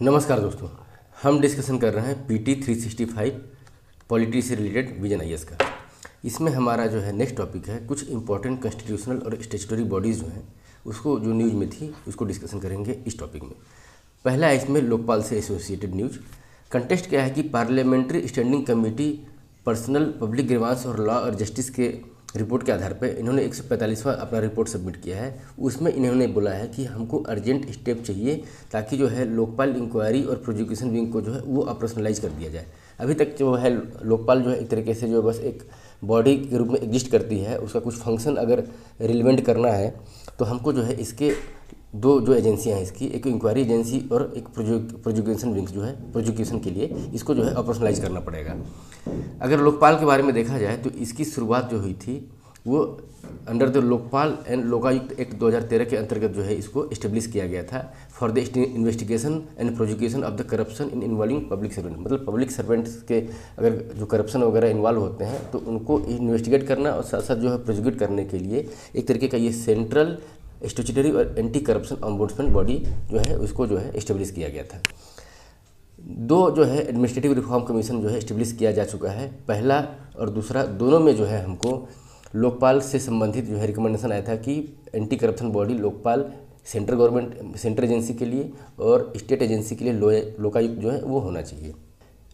नमस्कार दोस्तों, हम डिस्कशन कर रहे हैं पीटी 365 पॉलिटी से रिलेटेड विजन आईएएस का। इसमें हमारा जो है नेक्स्ट टॉपिक है कुछ इंपॉर्टेंट कॉन्स्टिट्यूशनल और स्टैट्यूटरी बॉडीज़ जो हैं उसको जो न्यूज़ में थी उसको डिस्कशन करेंगे इस टॉपिक में। पहला है इसमें लोकपाल से एसोसिएटेड न्यूज। कंटेस्ट क्या है कि parliamentary standing committee personnel public grievance और लॉ और जस्टिस के रिपोर्ट के आधार पर इन्होंने 145वां अपना रिपोर्ट सबमिट किया है। उसमें इन्होंने बोला है कि हमको अर्जेंट स्टेप चाहिए ताकि जो है लोकपाल इंक्वायरी और प्रोसिक्यूशन विंग को जो है वो ऑपरेशनलाइज कर दिया जाए। अभी तक जो है लोकपाल जो है एक तरीके से जो बस एक बॉडी के रूप में एग्जिस्ट करती है, उसका कुछ फंक्शन अगर रिलेवेंट करना है तो हमको जो है इसके दो जो एजेंसियां हैं इसकी, एक इंक्वायरी एजेंसी और एक प्रोसिक्यूशन विंग जो है प्रोसिक्यूशन के लिए इसको जो है ऑपरेशनलाइज करना पड़ेगा। अगर लोकपाल के बारे में देखा जाए तो इसकी शुरुआत जो हुई थी वो under the Lokpal and Lokayukta act 2013 के अंतर्गत जो है इसको इस्टेब्लिश किया गया था for the investigation and prosecution of the corruption in involving public servant. मतलब पब्लिक सर्वेंट्स के अगर जो करप्शन वगैरह इन्वॉल्व होते हैं तो उनको इन्वेस्टिगेट करना और साथ साथ जो है प्रोसिक्यूट करने के लिए एक तरीके का ये सेंट्रल स्टैट्यूटरी और एंटी करप्शन ऑम्बुड्समैन बॉडी जो है उसको जो है इस्टेब्लिश किया गया था। दो जो है एडमिनिस्ट्रेटिव रिफॉर्म कमीशन जो है इस्टेब्लिश किया जा चुका है। पहला और दूसरा दोनों में जो है हमको लोकपाल से संबंधित जो है रिकमेंडेशन आया था कि anti corruption body Lokpal central government central agency के लिए और स्टेट एजेंसी के लिए लोकायुक्त जो है वो होना चाहिए।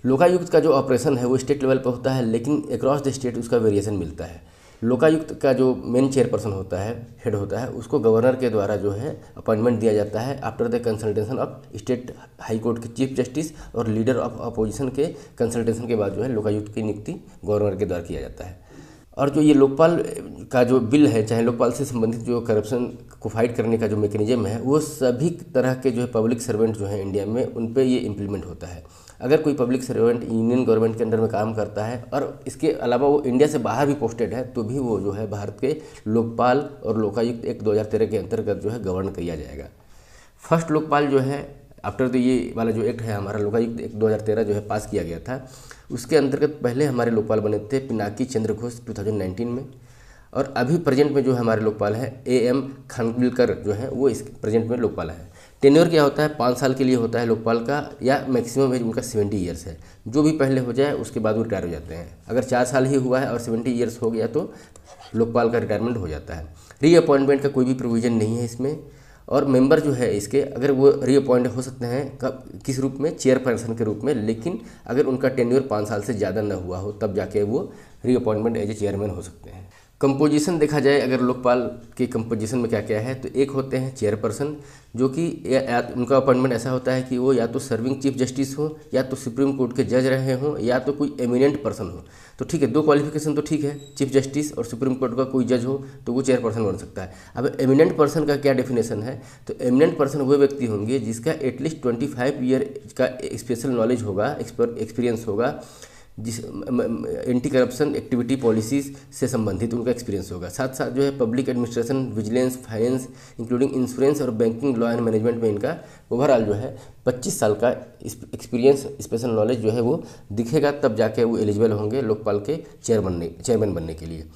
लोकायुक्त का जो ऑपरेशन है वो स्टेट लेवल पर होता है, लेकिन अक्रॉस द स्टेट उसका वेरिएशन मिलता है। लोकायुक्त का जो मेन चेयरपर्सन होता है, हेड होता है, उसको गवर्नर के द्वारा जो है अपॉइंटमेंट दिया जाता है after the consultation of state high court के चीफ जस्टिस और लीडर ऑफ अपोजिशन के कंसल्टेशन के बाद जो है लोकायुक्त की नियुक्ति गवर्नर के द्वारा किया जाता है। और जो ये लोकपाल का जो बिल है, चाहे लोकपाल से संबंधित जो करप्शन को फाइट करने का जो मैकेनिज्म है वो सभी तरह के जो है पब्लिक सर्वेंट जो है इंडिया में उन पे ये इम्प्लीमेंट होता है। अगर कोई पब्लिक सर्वेंट यूनियन गवर्नमेंट के अंडर में काम करता है और इसके अलावा वो इंडिया से बाहर भी पोस्टेड है तो भी वो जो है भारत के लोकपाल और लोकायुक्त एक्ट 2013 के अंतर्गत जो है गवर्न किया जाएगा। फर्स्ट लोकपाल जो है आफ्टर तो ये वाला जो एक्ट है हमारा लोकायुक्त एक्ट 2013 जो है पास किया गया था, उसके अंतर्गत पहले हमारे लोकपाल बने थे पिनाकी चंद्र घोष 2019 में, और अभी प्रेजेंट में जो हमारे लोकपाल है AM खानविलकर जो है वो इस प्रेजेंट में लोकपाल है। टेन्योर क्या होता है, 5 साल के लिए होता है लोकपाल का, या मैक्सिमम एज उनका 70 ईयर्स है। जो भी पहले हो जाए उसके बाद वो रिटायर हो जाते हैं। अगर 4 साल ही हुआ है और 70 ईयर्स हो गया तो लोकपाल का रिटायरमेंट हो जाता है। रीअपॉइंटमेंट का कोई भी प्रोविज़न नहीं है इसमें। और मेंबर जो है इसके अगर वो रीअपॉइंट हो सकते हैं कब किस रूप में, चेयरपर्सन के रूप में, लेकिन अगर उनका टेन्योर 5 साल से ज़्यादा न हुआ हो तब जाके वो रीअपॉइंटमेंट एज ए चेयरमैन हो सकते हैं। कंपोजिशन देखा जाए अगर लोकपाल के कंपोजिशन में क्या क्या है तो एक होते हैं चेयरपर्सन, जो कि उनका अपॉइंटमेंट ऐसा होता है कि वो या तो सर्विंग चीफ जस्टिस हो, या तो सुप्रीम कोर्ट के जज रहे हों, या तो कोई एमिनेंट पर्सन हो। तो ठीक है, 2 क्वालिफिकेशन तो ठीक है, चीफ जस्टिस और सुप्रीम कोर्ट का कोई जज हो तो वो चेयरपर्सन बन सकता है। अब एमिनेंट पर्सन का क्या डेफिनेशन है, तो एमिनेंट पर्सन वो व्यक्ति होंगे जिसका एटलीस्ट 25 ईयर का स्पेशल नॉलेज होगा, एक्सपीरियंस होगा, जिस एंटी करप्शन एक्टिविटी पॉलिसीज़ से संबंधित उनका एक्सपीरियंस होगा। साथ साथ जो है public administration, vigilance, finance including insurance और बैंकिंग, लॉ एंड मैनेजमेंट में इनका ओवरऑल जो है 25 साल का एक्सपीरियंस, स्पेशल नॉलेज जो है वो दिखेगा, तब जाके वो एलिजिबल होंगे लोकपाल के चेयरमैन बनने के लिए।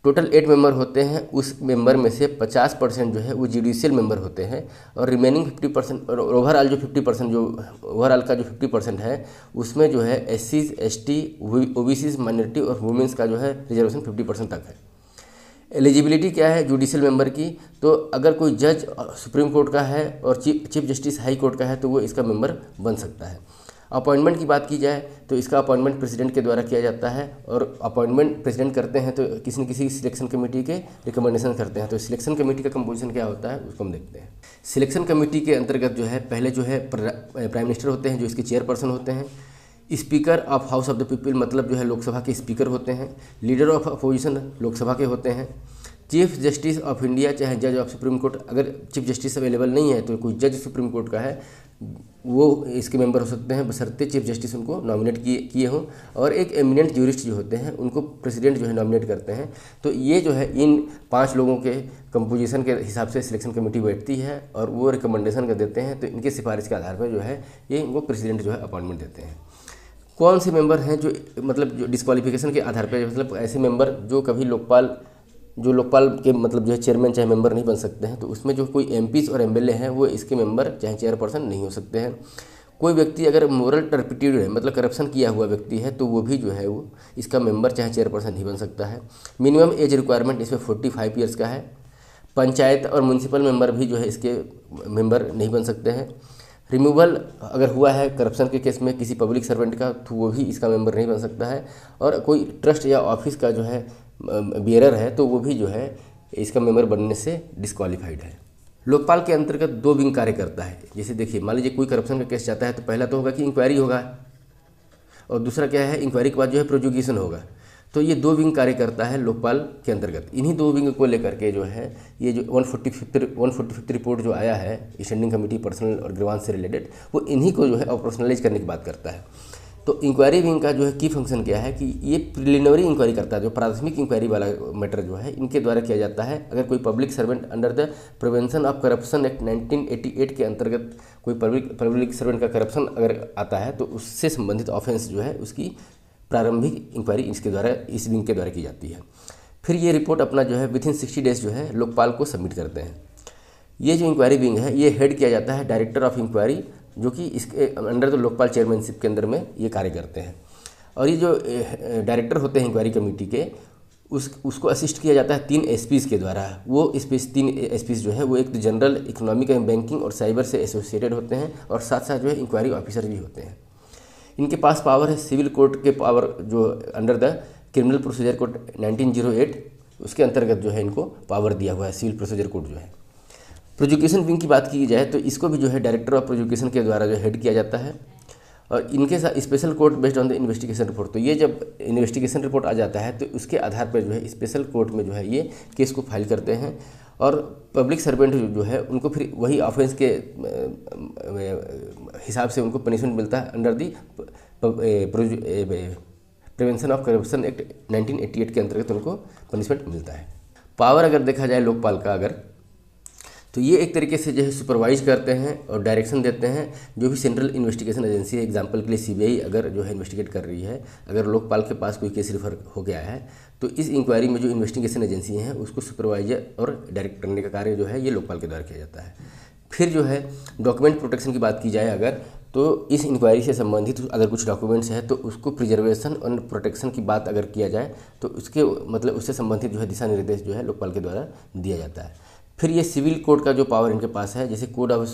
टोटल 8 मेंबर होते हैं, उस मेंबर में से 50% जो है वो जुडिशियल मेंबर होते हैं, और रिमेनिंग 50% और ओवरऑल जो 50% जो ओवरऑल का जो 50% है उसमें जो है SCs, ST, OBCs, माइनॉरिटी और वुमेंस का जो है रिजर्वेशन 50% तक है। एलिजिबिलिटी क्या है जुडिशियल मेंबर की, तो अगर कोई जज सुप्रीम कोर्ट का है और चीफ जस्टिस हाई कोर्ट का है तो वो इसका मेंबर बन सकता है। अपॉइंटमेंट की बात की जाए तो इसका अपॉइंटमेंट प्रेसिडेंट के द्वारा किया जाता है, और अपॉइंटमेंट प्रेसिडेंट करते हैं तो किसी न किसी सिलेक्शन कमेटी के रिकमेंडेशन करते हैं। तो सिलेक्शन कमेटी का कंपोजिशन क्या होता है उसको हम देखते हैं। सिलेक्शन कमेटी के अंतर्गत जो है पहले जो है प्राइम मिनिस्टर होते हैं जो इसके चेयरपर्सन होते हैं, speaker of house of the people मतलब जो है लोकसभा के स्पीकर होते हैं, लीडर ऑफ अपोजिशन लोकसभा के होते हैं, चीफ जस्टिस ऑफ इंडिया चाहे जज ऑफ सुप्रीम कोर्ट, अगर चीफ जस्टिस अवेलेबल नहीं है तो कोई जज सुप्रीम कोर्ट का है वो इसके मेंबर हो सकते हैं, बशर्ते चीफ जस्टिस उनको नॉमिनेट किए हों, और एक एमिनेंट ज्यूरिस्ट जो होते हैं उनको प्रेसिडेंट जो है नॉमिनेट करते हैं। तो ये जो है इन 5 लोगों के कंपोजिशन के हिसाब से सिलेक्शन कमेटी बैठती है और वो रिकमेंडेशन कर देते हैं, तो इनके सिफारिश के आधार पर जो है ये इनको प्रेसिडेंट जो है अपॉइंटमेंट देते हैं। कौन से मेंबर हैं जो मतलब जो डिस्क्वालिफिकेशन के आधार पर, मतलब ऐसे मेंबर जो कभी लोकपाल जो लोकपाल के मतलब जो है चेयरमैन चाहे मेंबर नहीं बन सकते हैं, तो उसमें जो कोई एमपीज और एमएलए हैं वो इसके मेंबर चाहे चेयरपर्सन नहीं हो सकते हैं। कोई व्यक्ति अगर मोरल टर्पिट्यूड है मतलब करप्शन किया हुआ व्यक्ति है तो वो भी जो है वो इसका मेंबर चाहे चेयरपर्सन नहीं बन सकता है। मिनिमम एज रिक्वायरमेंट इसमें 45 ईयर्स का है। पंचायत और म्यूनसिपल मेंबर भी जो है इसके मेंबर नहीं बन सकते हैं। रिमूवल अगर हुआ है करप्शन के केस में किसी पब्लिक सर्वेंट का तो वो भी इसका मेंबर नहीं बन सकता है। और कोई ट्रस्ट या ऑफिस का जो है बियरर है तो वो भी जो है इसका मेंबर बनने से डिस्क्वालीफाइड है। लोकपाल के अंतर्गत 2 विंग कार्य करता है। जैसे देखिए, मान लीजिए कोई करप्शन का केस जाता है तो पहला तो होगा कि इंक्वायरी होगा और दूसरा क्या है, इंक्वायरी के बाद जो है प्रोसिक्यूशन होगा। तो ये 2 विंग कार्य करता है लोकपाल के अंतर्गत। इन्हीं 2 विंग को लेकर के जो है ये जो 145 रिपोर्ट जो आया है स्टैंडिंग कमेटी पर्सनल और ग्रीवांस से रिलेटेड, वो इन्हीं को जो है ऑपरेशनलाइज करने की बात करता है। तो इंक्वायरी विंग का जो है की फंक्शन क्या है कि ये प्रिलिमिनरी इंक्वायरी करता है। जो प्राथमिक इंक्वायरी वाला मैटर जो है इनके द्वारा किया जाता है। अगर कोई public servant under the prevention of corruption act 1988 के अंतर्गत कोई पब्लिक सर्वेंट का करप्शन अगर आता है तो उससे संबंधित ऑफेंस जो है उसकी प्रारंभिक इंक्वायरी इसके द्वारा इस विंग के द्वारा की जाती है। फिर ये रिपोर्ट अपना जो है विथिन 60 डेज जो है लोकपाल को सबमिट करते हैं। ये जो इंक्वायरी विंग है ये हेड किया जाता है डायरेक्टर ऑफ इंक्वायरी, जो कि इसके अंडर द लोकपाल चेयरमैनशिप के अंदर में ये कार्य करते हैं। और ये जो डायरेक्टर होते हैं इंक्वायरी कमेटी के उसको असिस्ट किया जाता है 3 एसपीज़ के द्वारा। वो 3 एसपीज़ जो है वो एक तो जनरल, इकोनॉमिक एंड बैंकिंग और साइबर से एसोसिएटेड होते हैं और साथ साथ जो है इंक्वायरी ऑफिसर भी होते हैं। इनके पास पावर है सिविल कोर्ट के पावर जो under the criminal procedure code 1908 उसके अंतर्गत जो है इनको पावर दिया हुआ है सिविल प्रोसीजर कोड जो है। प्रोसिक्यूशन विंग की बात की जाए तो इसको भी जो है डायरेक्टर ऑफ प्रोसिक्यूशन के द्वारा जो हेड किया जाता है और इनके साथ special court based on the investigation report. तो ये जब इन्वेस्टिगेशन रिपोर्ट आ जाता है तो उसके आधार पर जो है स्पेशल कोर्ट में जो है ये केस को फाइल करते हैं और पब्लिक सर्वेंट जो है उनको फिर वही ऑफेंस के हिसाब से उनको पनिशमेंट मिलता है under the prevention of corruption act 1988 के अंतर्गत उनको पनिशमेंट मिलता है। पावर अगर देखा जाए लोकपाल का अगर तो ये एक तरीके से जो है सुपरवाइज करते हैं और डायरेक्शन देते हैं जो भी सेंट्रल इन्वेस्टिगेशन एजेंसी है। एग्जांपल के लिए सीबीआई अगर जो है इन्वेस्टिगेट कर रही है, अगर लोकपाल के पास कोई केस रिफर हो गया है तो इस इंक्वायरी में जो इन्वेस्टिगेशन एजेंसी हैं उसको सुपरवाइजर और डायरेक्ट करने का कार्य जो है ये लोकपाल के द्वारा किया जाता है। फिर जो है डॉक्यूमेंट प्रोटेक्शन की बात की जाए अगर तो इस इंक्वायरी से संबंधित अगर कुछ डॉक्यूमेंट्स है तो उसको प्रिजर्वेशन और प्रोटेक्शन की बात अगर किया जाए तो उसके मतलब उससे संबंधित जो है दिशा निर्देश जो है लोकपाल के द्वारा दिया जाता है। फिर ये सिविल कोड का जो पावर इनके पास है, जैसे कोड ऑफ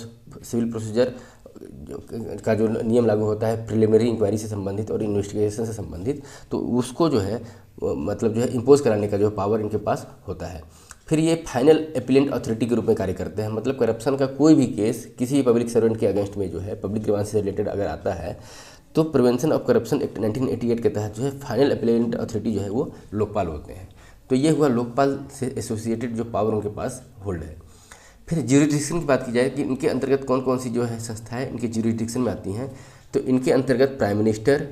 सिविल प्रोसीजर का जो नियम लागू होता है प्रिलिमिनरी इंक्वायरी से संबंधित और इन्वेस्टिगेशन से संबंधित, तो उसको जो है मतलब जो है इम्पोज कराने का जो पावर इनके पास होता है। फिर ये फाइनल अपीलेंट अथॉरिटी के रूप में कार्य करते हैं। मतलब करप्शन का कोई भी केस किसी भी पब्लिक सर्वेंट के अगेंस्ट में जो है पब्लिक ग्रीवांस से रिलेटेड अगर आता है तो प्रिवेंशन ऑफ करप्शन एक्ट 1988 के तहत जो है फाइनल अपीलेंट अथॉरिटी जो है वो लोकपाल होते हैं। तो ये हुआ लोकपाल से एसोसिएटेड जो पावर उनके पास होल्ड है। फिर ज्यूरिडिक्शन की बात की जाए कि इनके अंतर्गत कौन कौन सी जो है संस्थाएं इनके ज्यूरिडिक्शन में आती हैं, तो इनके अंतर्गत प्राइम मिनिस्टर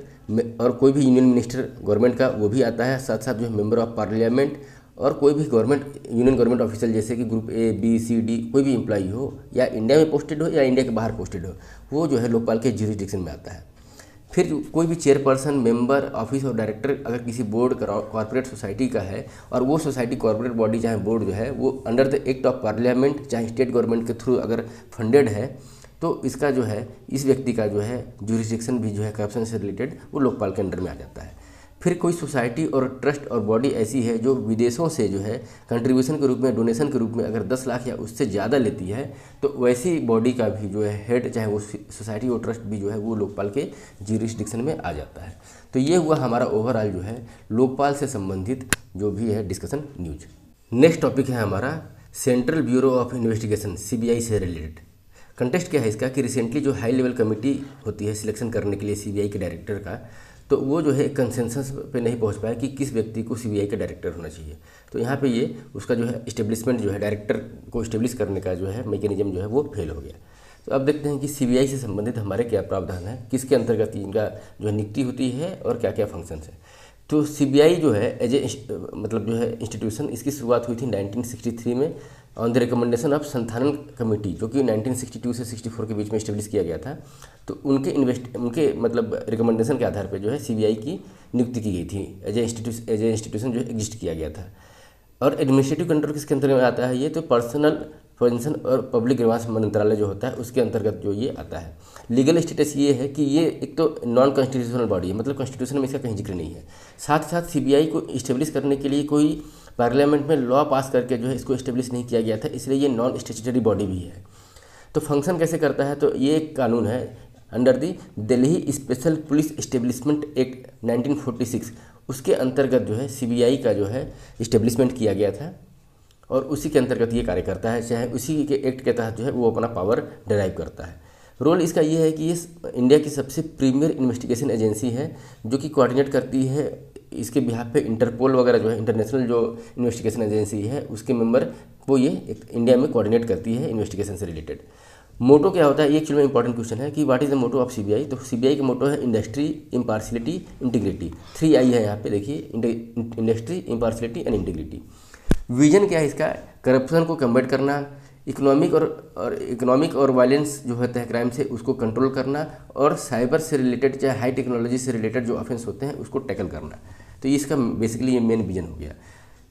और कोई भी यूनियन मिनिस्टर गवर्नमेंट का वो भी आता है, साथ साथ जो है मेंबर ऑफ पार्लियामेंट और कोई भी यूनियन गवर्नमेंट ऑफिसर जैसे कि group A B C D कोई भी एम्प्लॉई हो या इंडिया में पोस्टेड हो या इंडिया के बाहर पोस्टेड हो, वो जो है लोकपाल के ज्यूरिडिक्शन में आता है। फिर कोई भी चेयरपर्सन, मेंबर, ऑफिस और डायरेक्टर अगर किसी बोर्ड कॉर्पोरेट सोसाइटी का है और वो सोसाइटी कॉर्पोरेट बॉडी चाहे बोर्ड जो है वो under the act of parliament चाहे स्टेट गवर्नमेंट के थ्रू अगर फंडेड है तो इसका जो है इस व्यक्ति का जो है ज्यूरिसडिक्शन भी जो है करप्शन से रिलेटेड वो लोकपाल के अंडर में आ जाता है। फिर कोई सोसाइटी और ट्रस्ट और बॉडी ऐसी है जो विदेशों से जो है कंट्रीब्यूशन के रूप में, डोनेशन के रूप में अगर 10 लाख या उससे ज़्यादा लेती है तो वैसी बॉडी का भी जो है हेड चाहे वो सोसाइटी और ट्रस्ट भी जो है वो लोकपाल के ज्यूरिसडिक्शन में आ जाता है। तो ये हुआ हमारा ओवरऑल जो है लोकपाल से संबंधित जो भी है डिस्कशन न्यूज। नेक्स्ट टॉपिक है हमारा central bureau of investigation CBI से रिलेटेड। कंटेस्ट क्या है इसका कि रिसेंटली जो हाई लेवल कमेटी होती है सिलेक्शन करने के लिए सीबीआई के डायरेक्टर का, तो वो जो है कंसेंसस पे नहीं पहुंच पाया कि किस व्यक्ति को सीबीआई का डायरेक्टर होना चाहिए। तो यहाँ पे ये उसका जो है इस्टेब्लिशमेंट जो है डायरेक्टर को इस्टेब्लिश करने का जो है मैकेनिज्म जो है वो फेल हो गया। तो अब देखते हैं कि सीबीआई से संबंधित हमारे क्या प्रावधान है, किसके अंतर्गत इनका जो है नियुक्ति होती है और क्या क्या फंक्शंस है। तो सीबीआई जो है एज ए मतलब जो है इंस्टीट्यूशन, इसकी शुरुआत हुई थी 1963 में on the recommendation of Santhanam committee, जो कि 1962 से 64 के बीच में इस्टेब्लिश किया गया था। तो उनके मतलब रिकमेंडेशन के आधार पर जो है सीबीआई की नियुक्ति की गई थी, एज ए इंस्टीट्यूशन जो एग्जिस्ट किया गया था। और एडमिनिस्ट्रेटिव कंट्रोल किसके अंतर्गत में आता है? ये तो पर्सनल प्रोविजन और पब्लिक ग्रीवांस मंत्रालय जो होता है उसके अंतर्गत जो ये आता है। लीगल स्टेटस ये है कि ये एक तो नॉन कॉन्स्टिट्यूशनल बॉडी है, मतलब कॉन्स्टिट्यूशन में इसका कहीं जिक्र नहीं है। साथ ही साथ सीबीआई को इस्टेब्लिश करने के लिए कोई पार्लियामेंट में लॉ पास करके जो है इसको इस्टेब्लिश नहीं किया गया था, इसलिए ये नॉन स्टैट्यूटरी बॉडी भी है। तो फंक्शन कैसे करता है? तो ये एक कानून है under the Delhi special police establishment act 1946, उसके अंतर्गत जो है सीबीआई का जो है इस्टेब्लिशमेंट किया गया था और उसी के अंतर्गत ये कार्य करता है, चाहे उसी के एक्ट के तहत जो है वो अपना पावर डिराइव करता है। रोल इसका ये है कि ये इंडिया की सबसे प्रीमियर इन्वेस्टिगेशन एजेंसी है जो कि कोऑर्डिनेट करती है इसके बिहाफ पे इंटरपोल वगैरह जो है इंटरनेशनल जो इन्वेस्टिगेशन एजेंसी है उसके मेंबर वो ये इंडिया में कोऑर्डिनेट करती है इन्वेस्टिगेशन से रिलेटेड। मोटो क्या होता है? ये एक्चुअली में इंपॉर्टेंट क्वेश्चन है कि what is the motto of CBI. तो सीबीआई का मोटो है इंडस्ट्री, इम्पार्शियलिटी, इंटीग्रिटी। 3 आई है यहाँ पे, देखिए, industry, impartiality and integrity. Vision क्या है इसका? करप्शन को कम्बैट करना, इकोनॉमिक और वायलेंस जो होता है क्राइम से उसको कंट्रोल करना, और साइबर से रिलेटेड चाहे हाई टेक्नोलॉजी से रिलेटेड जो ऑफेंस होते हैं उसको टैकल करना। तो ये इसका बेसिकली ये मेन विजन हो गया।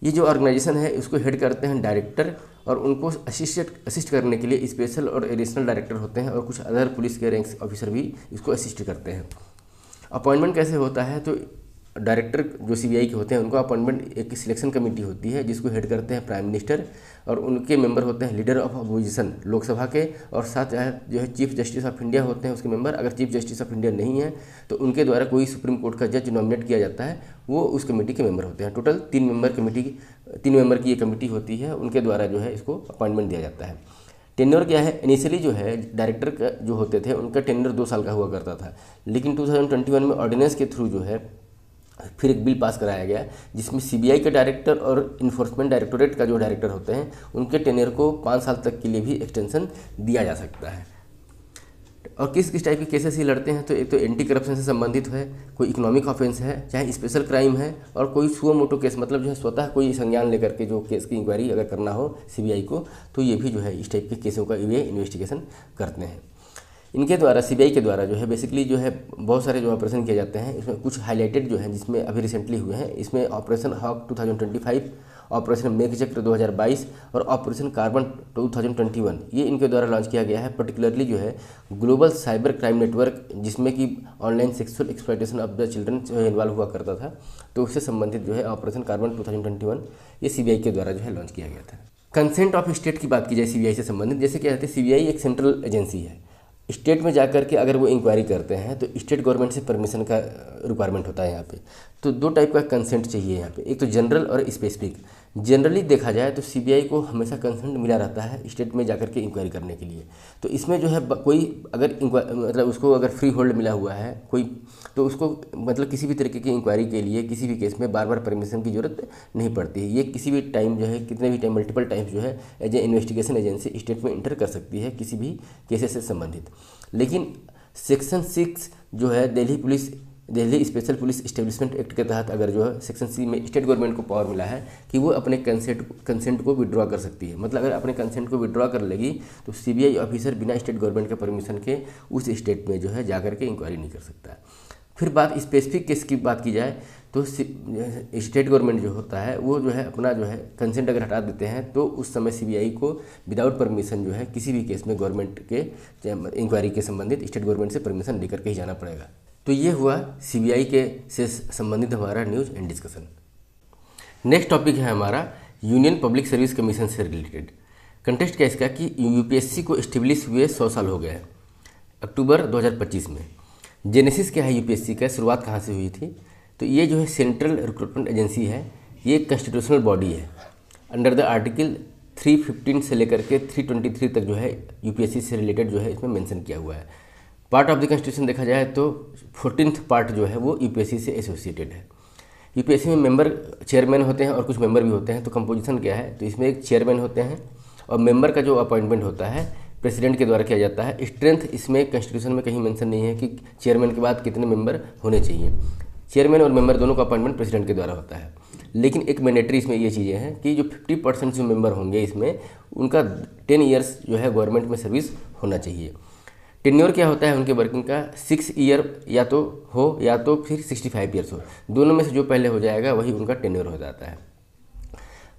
ये जो ऑर्गेनाइजेशन है उसको हेड करते हैं डायरेक्टर, और उनको असिस्ट करने के लिए स्पेशल और एडिशनल डायरेक्टर होते हैं, और कुछ अदर पुलिस के रैंक्स ऑफिसर भी इसको असिस्ट करते हैं। अपॉइंटमेंट कैसे होता है? तो डायरेक्टर जो सीबीआई के होते हैं उनको अपॉइंटमेंट एक सिलेक्शन कमेटी होती है जिसको हेड करते हैं प्राइम मिनिस्टर, और उनके मेंबर होते हैं लीडर ऑफ अपोजिशन लोकसभा के, और साथ जो है चीफ जस्टिस ऑफ इंडिया होते हैं उसके मेंबर। अगर चीफ जस्टिस ऑफ इंडिया नहीं है तो उनके द्वारा कोई सुप्रीम कोर्ट का जज नॉमिनेट किया जाता है, वो उस कमेटी के मेंबर होते हैं। टोटल 3 मेंबर की ये कमेटी होती है, उनके द्वारा जो है इसको अपॉइंटमेंट दिया जाता है। टेन्योर क्या है? इनिशियली जो है डायरेक्टर का जो होते थे उनका टेन्योर 2 साल का हुआ करता था, लेकिन 2021 में ऑर्डिनेंस के थ्रू जो है फिर एक बिल पास कराया गया जिसमें सीबीआई के डायरेक्टर और इन्फोर्समेंट डायरेक्टोरेट का जो डायरेक्टर होते हैं उनके टेन्योर को 5 साल तक के लिए भी एक्सटेंशन दिया जा सकता है। और किस किस टाइप के केसेस ही लड़ते हैं? तो एक तो एंटी करप्शन से संबंधित है, कोई इकोनॉमिक ऑफेंस है, चाहे स्पेशल क्राइम है, और कोई सुओ मोटो केस, मतलब जो है स्वतः कोई संज्ञान लेकर के जो केस की इंक्वायरी अगर करना हो सीबीआई को, तो ये भी जो है इस टाइप के केसों का ये इन्वेस्टिगेशन करते हैं। इनके द्वारा सीबीआई के द्वारा जो है बेसिकली जो है बहुत सारे जो ऑपरेशन किए जाते हैं, इसमें कुछ हाईलाइटेड जो हैं जिसमें अभी रिसेंटली हुए हैं, इसमें ऑपरेशन हॉक 2025, ऑपरेशन मेघचक्र 2022 और ऑपरेशन कार्बन 2021, ये इनके द्वारा लॉन्च किया गया है। पर्टिकुलरली जो है ग्लोबल साइबर क्राइम नेटवर्क, जिसमें कि online sexual exploitation of the children जो इन्वॉल्व हुआ करता था, तो उससे संबंधित जो है ऑपरेशन कार्बन 2021 ये सीबीआई के द्वारा जो है लॉन्च किया गया था। कंसेंट ऑफ स्टेट की बात की जाए सीबीआई से संबंधित, जैसे क्या कहते हैं सीबीआई एक सेंट्रल एजेंसी है, स्टेट में जाकर के अगर वो इंक्वायरी करते हैं तो स्टेट गवर्नमेंट से परमिशन का रिक्वायरमेंट होता है यहाँ पे। तो 2 टाइप का कंसेंट चाहिए यहाँ पे, एक तो जनरल और स्पेसिफिक। जनरली देखा जाए तो सीबीआई को हमेशा कंसेंट मिला रहता है स्टेट में जाकर के इंक्वायरी करने के लिए। तो इसमें जो है कोई अगर मतलब उसको अगर फ्री होल्ड मिला हुआ है कोई, तो उसको मतलब किसी भी तरीके की इंक्वायरी के लिए किसी भी केस में बार बार परमिशन की जरूरत नहीं पड़ती है। ये किसी भी टाइम जो है कितने भी टाइम मल्टीपल टाइम्स जो है as a investigation agency state में इंटर कर सकती है किसी भी केसेस से संबंधित। लेकिन सेक्शन 6 जो है Delhi special police establishment act के तहत अगर जो है सेक्शन 6 में स्टेट गवर्नमेंट को पावर मिला है कि वो अपने कंसेंट को विड्रॉ कर सकती है। मतलब अगर अपने कंसेंट को विड्रॉ कर लेगी तो सीबीआई ऑफिसर बिना स्टेट गवर्नमेंट के परमिशन के उस स्टेट में जो है जाकर के इंक्वायरी नहीं कर सकता। फिर बात स्पेसिफिक केस की बात की जाए तो स्टेट गवर्नमेंट जो होता है वो जो है अपना जो है कंसेंट अगर हटा देते हैं तो उस समय सीबीआई को विदाउट परमिशन जो है किसी भी केस में गवर्नमेंट के इंक्वायरी के संबंधित स्टेट गवर्नमेंट से परमिशन लेकर के ही जाना पड़ेगा। तो ये हुआ सीबीआई के से संबंधित हमारा news and discussion. Next topic है हमारा यूनियन पब्लिक सर्विस कमीशन से रिलेटेड। कंटेस्ट क्या इसका कि यूपीएससी को इस्टेब्लिश हुए 100 साल हो गए अक्टूबर 2025 में। जेनेसिस क्या है यूपीएससी का, शुरुआत कहाँ से हुई थी? तो ये जो है सेंट्रल रिक्रूटमेंट एजेंसी है, ये कॉन्स्टिट्यूशनल बॉडी है। अंडर द आर्टिकल 315 से लेकर के 323 तक जो है यूपीएससी से रिलेटेड जो है इसमें मेंशन किया हुआ है। पार्ट ऑफ द कॉन्स्टिट्यूशन देखा जाए तो 14th पार्ट जो है वो यूपीएससी से एसोसिएटेड है। यूपीएससी में मेंबर चेयरमैन होते हैं और कुछ मेंबर भी होते हैं। तो कंपोजिशन क्या है? तो इसमें एक चेयरमैन होते हैं और मेंबर का जो अपॉइंटमेंट होता है प्रेसिडेंट के द्वारा किया जाता है। स्ट्रेंथ इसमें कॉन्स्टिट्यूशन में कहीं मेंशन नहीं है कि चेयरमैन के बाद कितने मेंबर होने चाहिए। चेयरमैन और मेंबर दोनों का अपॉइंटमेंट प्रेसिडेंट के द्वारा होता है। लेकिन एक मैंडेटरी इसमें ये चीज़ें हैं कि जो 50% जो मेंबर होंगे इसमें उनका 10 ईयर्स जो है गवर्नमेंट में सर्विस होना चाहिए। टेन्योर क्या होता है उनके वर्किंग का 6 ईयर या तो हो या तो फिर 65 ईयर्स हो, दोनों में से जो पहले हो जाएगा वही उनका टेन्योर हो जाता है।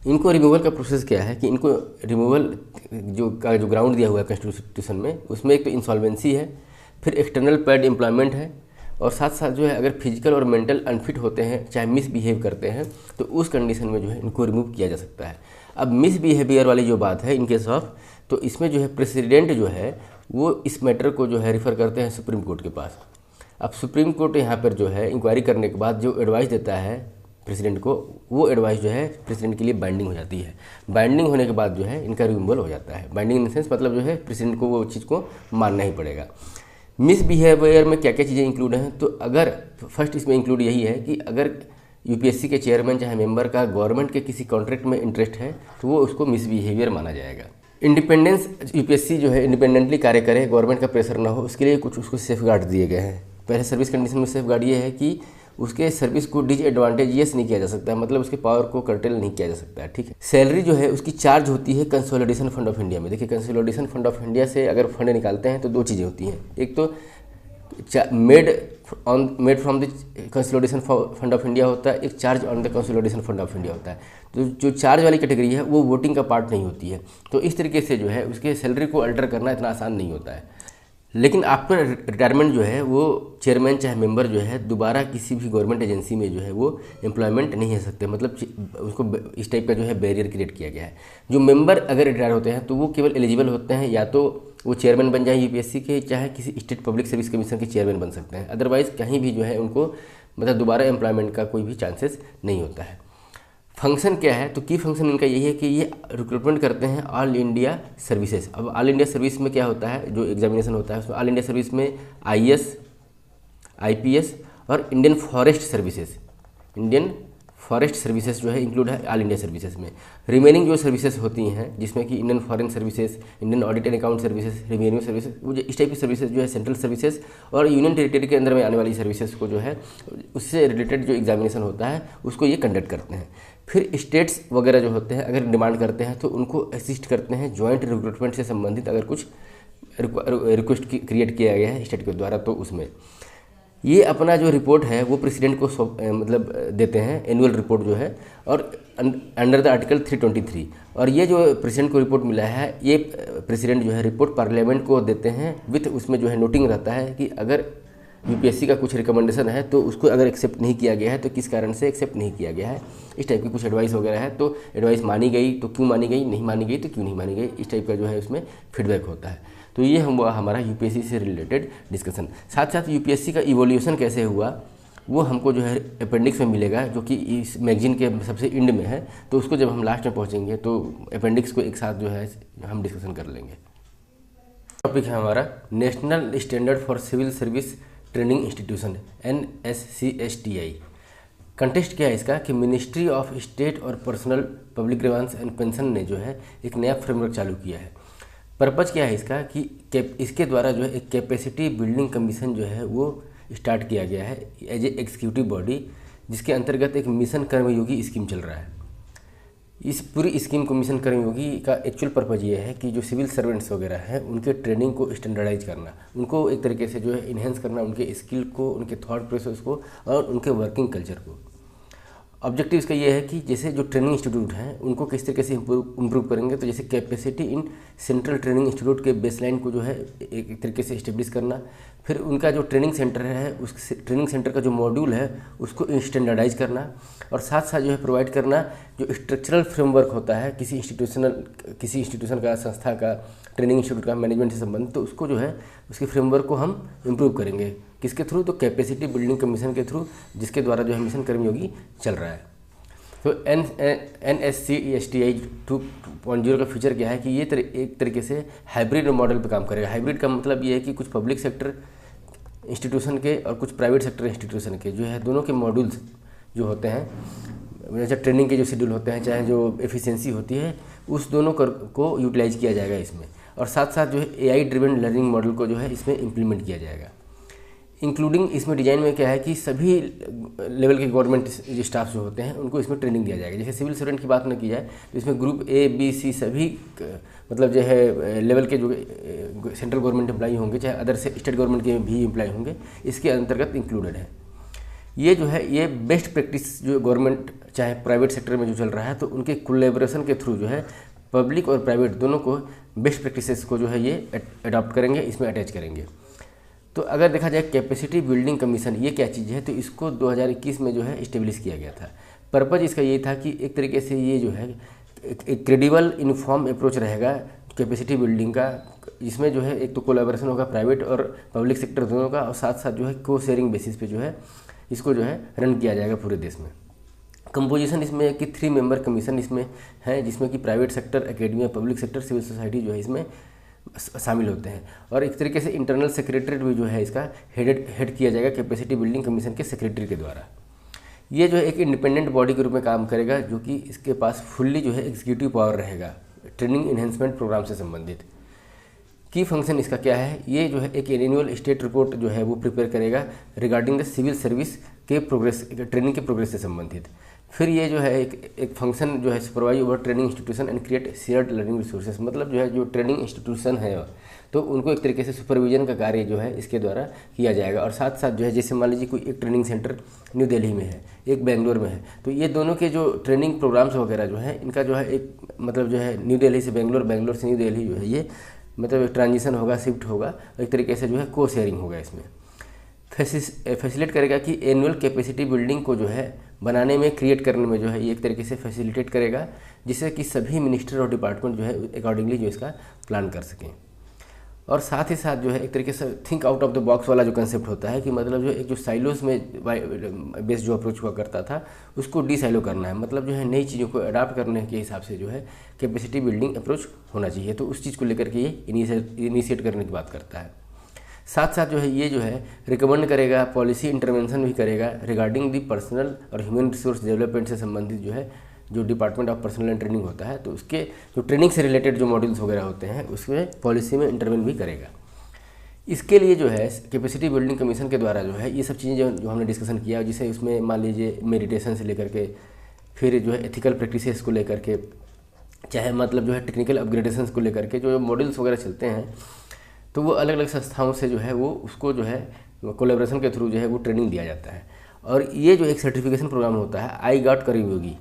इनको रिमूवल का प्रोसेस क्या है कि इनको रिमूवल जो ग्राउंड दिया हुआ है कॉन्स्टिट्यूशन में, उसमें एक तो इंसॉल्वेंसी है, फिर एक्सटर्नल पैड एम्प्लॉयमेंट है, और साथ साथ जो है अगर फिजिकल और मेंटल अनफिट होते हैं, चाहे मिसबिहेव करते हैं, तो उस कंडीशन में जो है इनको रिमूव किया जा सकता है। अब मिसबिहेवियर वाली जो बात है इन केस ऑफ, तो इसमें जो है प्रेसिडेंट जो है वो इस मैटर को जो है रिफ़र करते हैं सुप्रीम कोर्ट के पास। अब सुप्रीम कोर्ट यहाँ पर जो है इंक्वायरी करने के बाद जो एडवाइस देता है प्रेसिडेंट को, वो एडवाइस जो है प्रेसिडेंट के लिए बाइंडिंग हो जाती है। बाइंडिंग होने के बाद जो है इनका रिमूवल हो जाता है। बाइंडिंग इन द सेंस मतलब जो है प्रेसिडेंट को वो चीज़ को मानना ही पड़ेगा। मिसबिहेवियर में क्या क्या चीज़ें इंक्लूड हैं, तो अगर फर्स्ट इसमें इंक्लूड यही है कि अगर यूपीएससी के चेयरमैन चाहे मेंबर का गवर्नमेंट के किसी कॉन्ट्रैक्ट में इंटरेस्ट है तो वो उसको मिसबिहेवियर माना जाएगा। इंडिपेंडेंस, यूपीएससी जो है इंडिपेंडेंटली कार्य करे, गवर्नमेंट का प्रेशर ना हो, उसके लिए कुछ उसको सेफ गार्ड दिए गए हैं। पहले सर्विस कंडीशन में सेफ गार्ड ये है कि उसके सर्विस को डिसएडवांटेजियस नहीं किया जा सकता है, मतलब उसके पावर को कर्टेल नहीं किया जा सकता है, ठीक है। सैलरी जो है उसकी चार्ज होती है कंसोलिडेशन फंड ऑफ इंडिया में। देखिए कंसोलिडेशन फंड ऑफ इंडिया से अगर फंड निकालते हैं तो दो चीज़ें होती हैं, एक तो made from the consolidation fund of India होता है, एक charge on the consolidation fund of India होता है। तो जो चार्ज वाली कैटेगरी है वो वोटिंग का पार्ट नहीं होती है, तो इस तरीके से जो है उसके सैलरी को अल्टर करना इतना आसान नहीं होता है। लेकिन आफ्टर रिटायरमेंट जो है वो चेयरमैन चाहे मेंबर जो है दोबारा किसी भी गवर्नमेंट एजेंसी में जो है वो एम्प्लॉयमेंट नहीं हो सकते, मतलब उसको इस टाइप का जो है बैरियर क्रिएट किया गया है। जो मेंबर अगर रिटायर होते हैं तो वो केवल एलिजिबल होते हैं या तो वो चेयरमैन बन जाए यूपीएससी के, चाहे किसी स्टेट पब्लिक सर्विस कमीशन के चेयरमैन बन सकते हैं, अदरवाइज़ कहीं भी जो है उनको मतलब दोबारा एम्प्लॉयमेंट का कोई भी चांसेस नहीं होता है। फंक्शन क्या है, तो की फंक्शन इनका यही है कि ये रिक्रूटमेंट करते हैं ऑल इंडिया सर्विसेज। अब ऑल इंडिया सर्विस में क्या होता है, जो एग्जामिनेशन होता है उसमें ऑल इंडिया सर्विस में आईएएस, आईपीएस और Indian forest services, Indian forest services जो है इंक्लूड है ऑल इंडिया सर्विसेज में। रिमेनिंग जो सर्विसेज होती हैं जिसमें कि Indian foreign services, Indian audit and account services, revenue services, वो इस टाइप की सर्विसेज जो है सेंट्रल सर्विसेज और यूनियन टेरिटरी के अंदर में आने वाली सर्विसेज को जो है उससे रिलेटेड जो एग्जामिनेशन होता है उसको ये कंडक्ट करते हैं। फिर स्टेट्स वगैरह जो होते हैं अगर डिमांड करते हैं तो उनको असिस्ट करते हैं ज्वाइंट रिक्रूटमेंट से संबंधित अगर कुछ रिक्वेस्ट क्रिएट किया गया है स्टेट के द्वारा, तो उसमें ये अपना जो रिपोर्ट है वो प्रेसिडेंट को मतलब देते हैं, एनुअल रिपोर्ट जो है, और अंडर द आर्टिकल 323। और ये जो प्रेसिडेंट को रिपोर्ट मिला है ये प्रेसिडेंट जो है रिपोर्ट पार्लियामेंट को देते हैं विथ उसमें जो है नोटिंग रहता है कि अगर यूपीएससी का कुछ रिकमेंडेशन है तो उसको अगर एक्सेप्ट नहीं किया गया है तो किस कारण से एक्सेप्ट नहीं किया गया है, इस टाइप की कुछ एडवाइस वगैरह है। तो एडवाइस मानी गई तो क्यों मानी गई, नहीं मानी गई तो क्यों नहीं मानी गई, इस टाइप का जो है उसमें फीडबैक होता है। तो ये हमारा यूपीएससी से रिलेटेड डिस्कशन। साथ साथ यूपीएससी का इवोल्यूशन कैसे हुआ वो हमको जो है अपेंडिक्स में मिलेगा, जो कि इस मैगजीन के सबसे एंड में है, तो उसको जब हम लास्ट में पहुँचेंगे तो अपेंडिक्स को एक साथ जो है हम डिस्कशन कर लेंगे। टॉपिक है हमारा national standard for civil service training institution NSCSTI। Context क्या है इसका कि मिनिस्ट्री ऑफ स्टेट और personnel public grievance and pension ने जो है एक नया फ्रेमवर्क चालू किया है। पर्पज़ क्या है इसका कि इसके द्वारा जो है एक कैपेसिटी बिल्डिंग कमीशन जो है वो स्टार्ट किया गया है एज ए एग्जीक्यूटिव बॉडी, जिसके अंतर्गत एक मिशन कर्मयोगी स्कीम चल रहा है। इस पूरी स्कीम को मिशन कर्मयोगी का एक्चुअल पर्पज़ ये है कि जो सिविल सर्वेंट्स वगैरह हैं उनके ट्रेनिंग को स्टैंडर्डाइज करना, उनको एक तरीके से जो है इन्हेंस करना, उनके स्किल को, उनके थॉट प्रोसेस को और उनके वर्किंग कल्चर को। ऑब्जेक्टिव इसका ये है कि जैसे जो ट्रेनिंग इंस्टीट्यूट हैं उनको किस तरीके से इम्प्रूव करेंगे, तो जैसे capacity in central training institute के बेसलाइन को जो है एक तरीके से इस्टेब्लिश करना, फिर उनका जो ट्रेनिंग सेंटर है उस ट्रेनिंग सेंटर का जो मॉड्यूल है उसको स्टैंडर्डाइज करना, और साथ साथ जो है प्रोवाइड करना जो स्ट्रक्चरल फ्रेमवर्क होता है किसी इंस्टीट्यूशन का, संस्था का, ट्रेनिंग इंस्टीट्यूट का, मैनेजमेंट से संबंधित, तो उसको जो है उसके फ्रेमवर्क को हम इम्प्रूव करेंगे। किसके थ्रू, तो कैपेसिटी बिल्डिंग कमीशन के थ्रू, जिसके द्वारा जो है मिशन कर्मयोगी चल रहा है। तो NSCSTI 2.0 का फीचर क्या है कि ये एक तरीके से हाइब्रिड मॉडल पे काम करेगा। हाइब्रिड का मतलब ये है कि कुछ पब्लिक सेक्टर इंस्टीट्यूशन के और कुछ प्राइवेट सेक्टर इंस्टीट्यूशन के जो है दोनों के मॉड्यूल्स जो होते हैं, जैसे ट्रेनिंग के जो शेड्यूल होते हैं, चाहे जो एफिशिएंसी होती है, उस दोनों को यूटिलाइज किया जाएगा इसमें। और साथ साथ जो है AI ड्रिवन लर्निंग मॉडल को जो है इसमें इम्प्लीमेंट किया जाएगा। इंक्लूडिंग इसमें डिज़ाइन में क्या है कि सभी लेवल के गवर्नमेंट स्टाफ जो होते हैं उनको इसमें ट्रेनिंग दिया जाएगा। जैसे सिविल सर्वेंट की बात न की जाए तो इसमें ग्रुप A, B, C सभी मतलब जो है लेवल के जो सेंट्रल गवर्नमेंट एम्प्लॉई होंगे, चाहे अदर से स्टेट गवर्नमेंट के भी एम्प्लॉई होंगे, इसके अंतर्गत इंक्लूडेड है। ये जो है ये बेस्ट प्रैक्टिस जो गवर्नमेंट चाहे प्राइवेट सेक्टर में जो चल रहा है, तो उनके कोलैबोरेशन के थ्रू जो है पब्लिक और प्राइवेट दोनों को बेस्ट प्रैक्टिसेस को जो है ये अडॉप्ट करेंगे, इसमें अटैच करेंगे। तो अगर देखा जाए कैपेसिटी बिल्डिंग कमीशन ये क्या चीज़ है, तो इसको 2021 में जो है इस्टेब्लिश किया गया था। पर्पज़ इसका ये था कि एक तरीके से ये जो है एक क्रेडिबल यूनिफॉर्म अप्रोच रहेगा कैपेसिटी बिल्डिंग का, जिसमें जो है एक तो कोलैबोरेशन होगा प्राइवेट और पब्लिक सेक्टर दोनों का, और साथ साथ जो है को शेयरिंग बेसिस पे जो है इसको जो है रन किया जाएगा पूरे देश में। कंपोजिशन इसमें है कि 3 मेंबर कमीशन इसमें है, जिसमें कि private sector, academia, public sector, civil society जो है इसमें शामिल होते हैं। और एक तरीके से इंटरनल सेक्रेटरीट भी जो है इसका हेड किया जाएगा कैपेसिटी बिल्डिंग कमीशन के सेक्रेटरी के द्वारा। ये जो है एक इंडिपेंडेंट बॉडी के रूप में काम करेगा, जो कि इसके पास फुल्ली जो है एग्जीक्यूटिव पावर रहेगा ट्रेनिंग इन्हेंसमेंट प्रोग्राम से संबंधित। की फंक्शन इसका क्या है, ये जो है एक एनुअल स्टेट रिपोर्ट जो है वो प्रिपेयर करेगा रिगार्डिंग द सिविल सर्विस के प्रोग्रेस, ट्रेनिंग के प्रोग्रेस से संबंधित। फिर ये जो है एक फंक्शन जो है supervise over training institution and create shared learning resources, मतलब जो है जो ट्रेनिंग इंस्टीट्यूशन है तो उनको एक तरीके से सुपरविजन का कार्य जो है इसके द्वारा किया जाएगा। और साथ साथ जो है जैसे मान लीजिए कोई एक ट्रेनिंग सेंटर न्यू दिल्ली में है, एक बेंगलोर में है, तो ये दोनों के जो ट्रेनिंग प्रोग्राम्स वगैरह जो है इनका जो है एक मतलब जो है न्यू दिल्ली से बेंगलोर, बेंगलोर से न्यू दिल्ली जो है ये मतलब ट्रांजिशन होगा, शिफ्ट होगा, एक तरीके से जो है को शेयरिंग होगा। इसमें फैसिलिटेट करेगा कि एनुअल कैपेसिटी बिल्डिंग को जो है बनाने में, क्रिएट करने में जो है ये एक तरीके से फैसिलिटेट करेगा, जिससे कि सभी मिनिस्टर और डिपार्टमेंट जो है अकॉर्डिंगली जो इसका प्लान कर सकें। और साथ ही साथ जो है एक तरीके से think out of the box वाला जो कंसेप्ट होता है कि मतलब जो एक जो साइलोस में बेस जो अप्रोच हुआ करता था उसको डी साइलो करना है, मतलब जो है नई चीज़ों को अडाप्ट करने के हिसाब से जो है कैपेसिटी बिल्डिंग अप्रोच होना चाहिए। तो उस चीज़ को लेकर के ये इनिशिएट करने की बात करता है। साथ साथ जो है ये जो है रिकमेंड करेगा, पॉलिसी इंटरवेंशन भी करेगा रिगार्डिंग दी पर्सनल और ह्यूमन रिसोर्स डेवलपमेंट से संबंधित जो है जो department of personal and training होता है, तो उसके जो ट्रेनिंग से रिलेटेड जो मॉड्यूल्स वगैरह होते हैं उसमें पॉलिसी में इंटरवेन भी करेगा। इसके लिए जो है कैपेसिटी बिल्डिंग कमीशन के द्वारा जो है ये सब चीज़ें जो हमने डिस्कशन किया, जिसे उसमें मान लीजिए मेडिटेशन से लेकर के फिर जो है एथिकल प्रैक्टिसेस को लेकर के, चाहे मतलब जो है टेक्निकल अपग्रेडेशंस को लेकर के जो मॉड्यूल्स वगैरह चलते हैं, तो वो अलग अलग संस्थाओं से जो है वो उसको जो है कोलैबोरेशन के थ्रू जो है वो ट्रेनिंग दिया जाता है। और ये जो एक सर्टिफिकेशन प्रोग्राम होता है आई गॉट कर्मयोगी,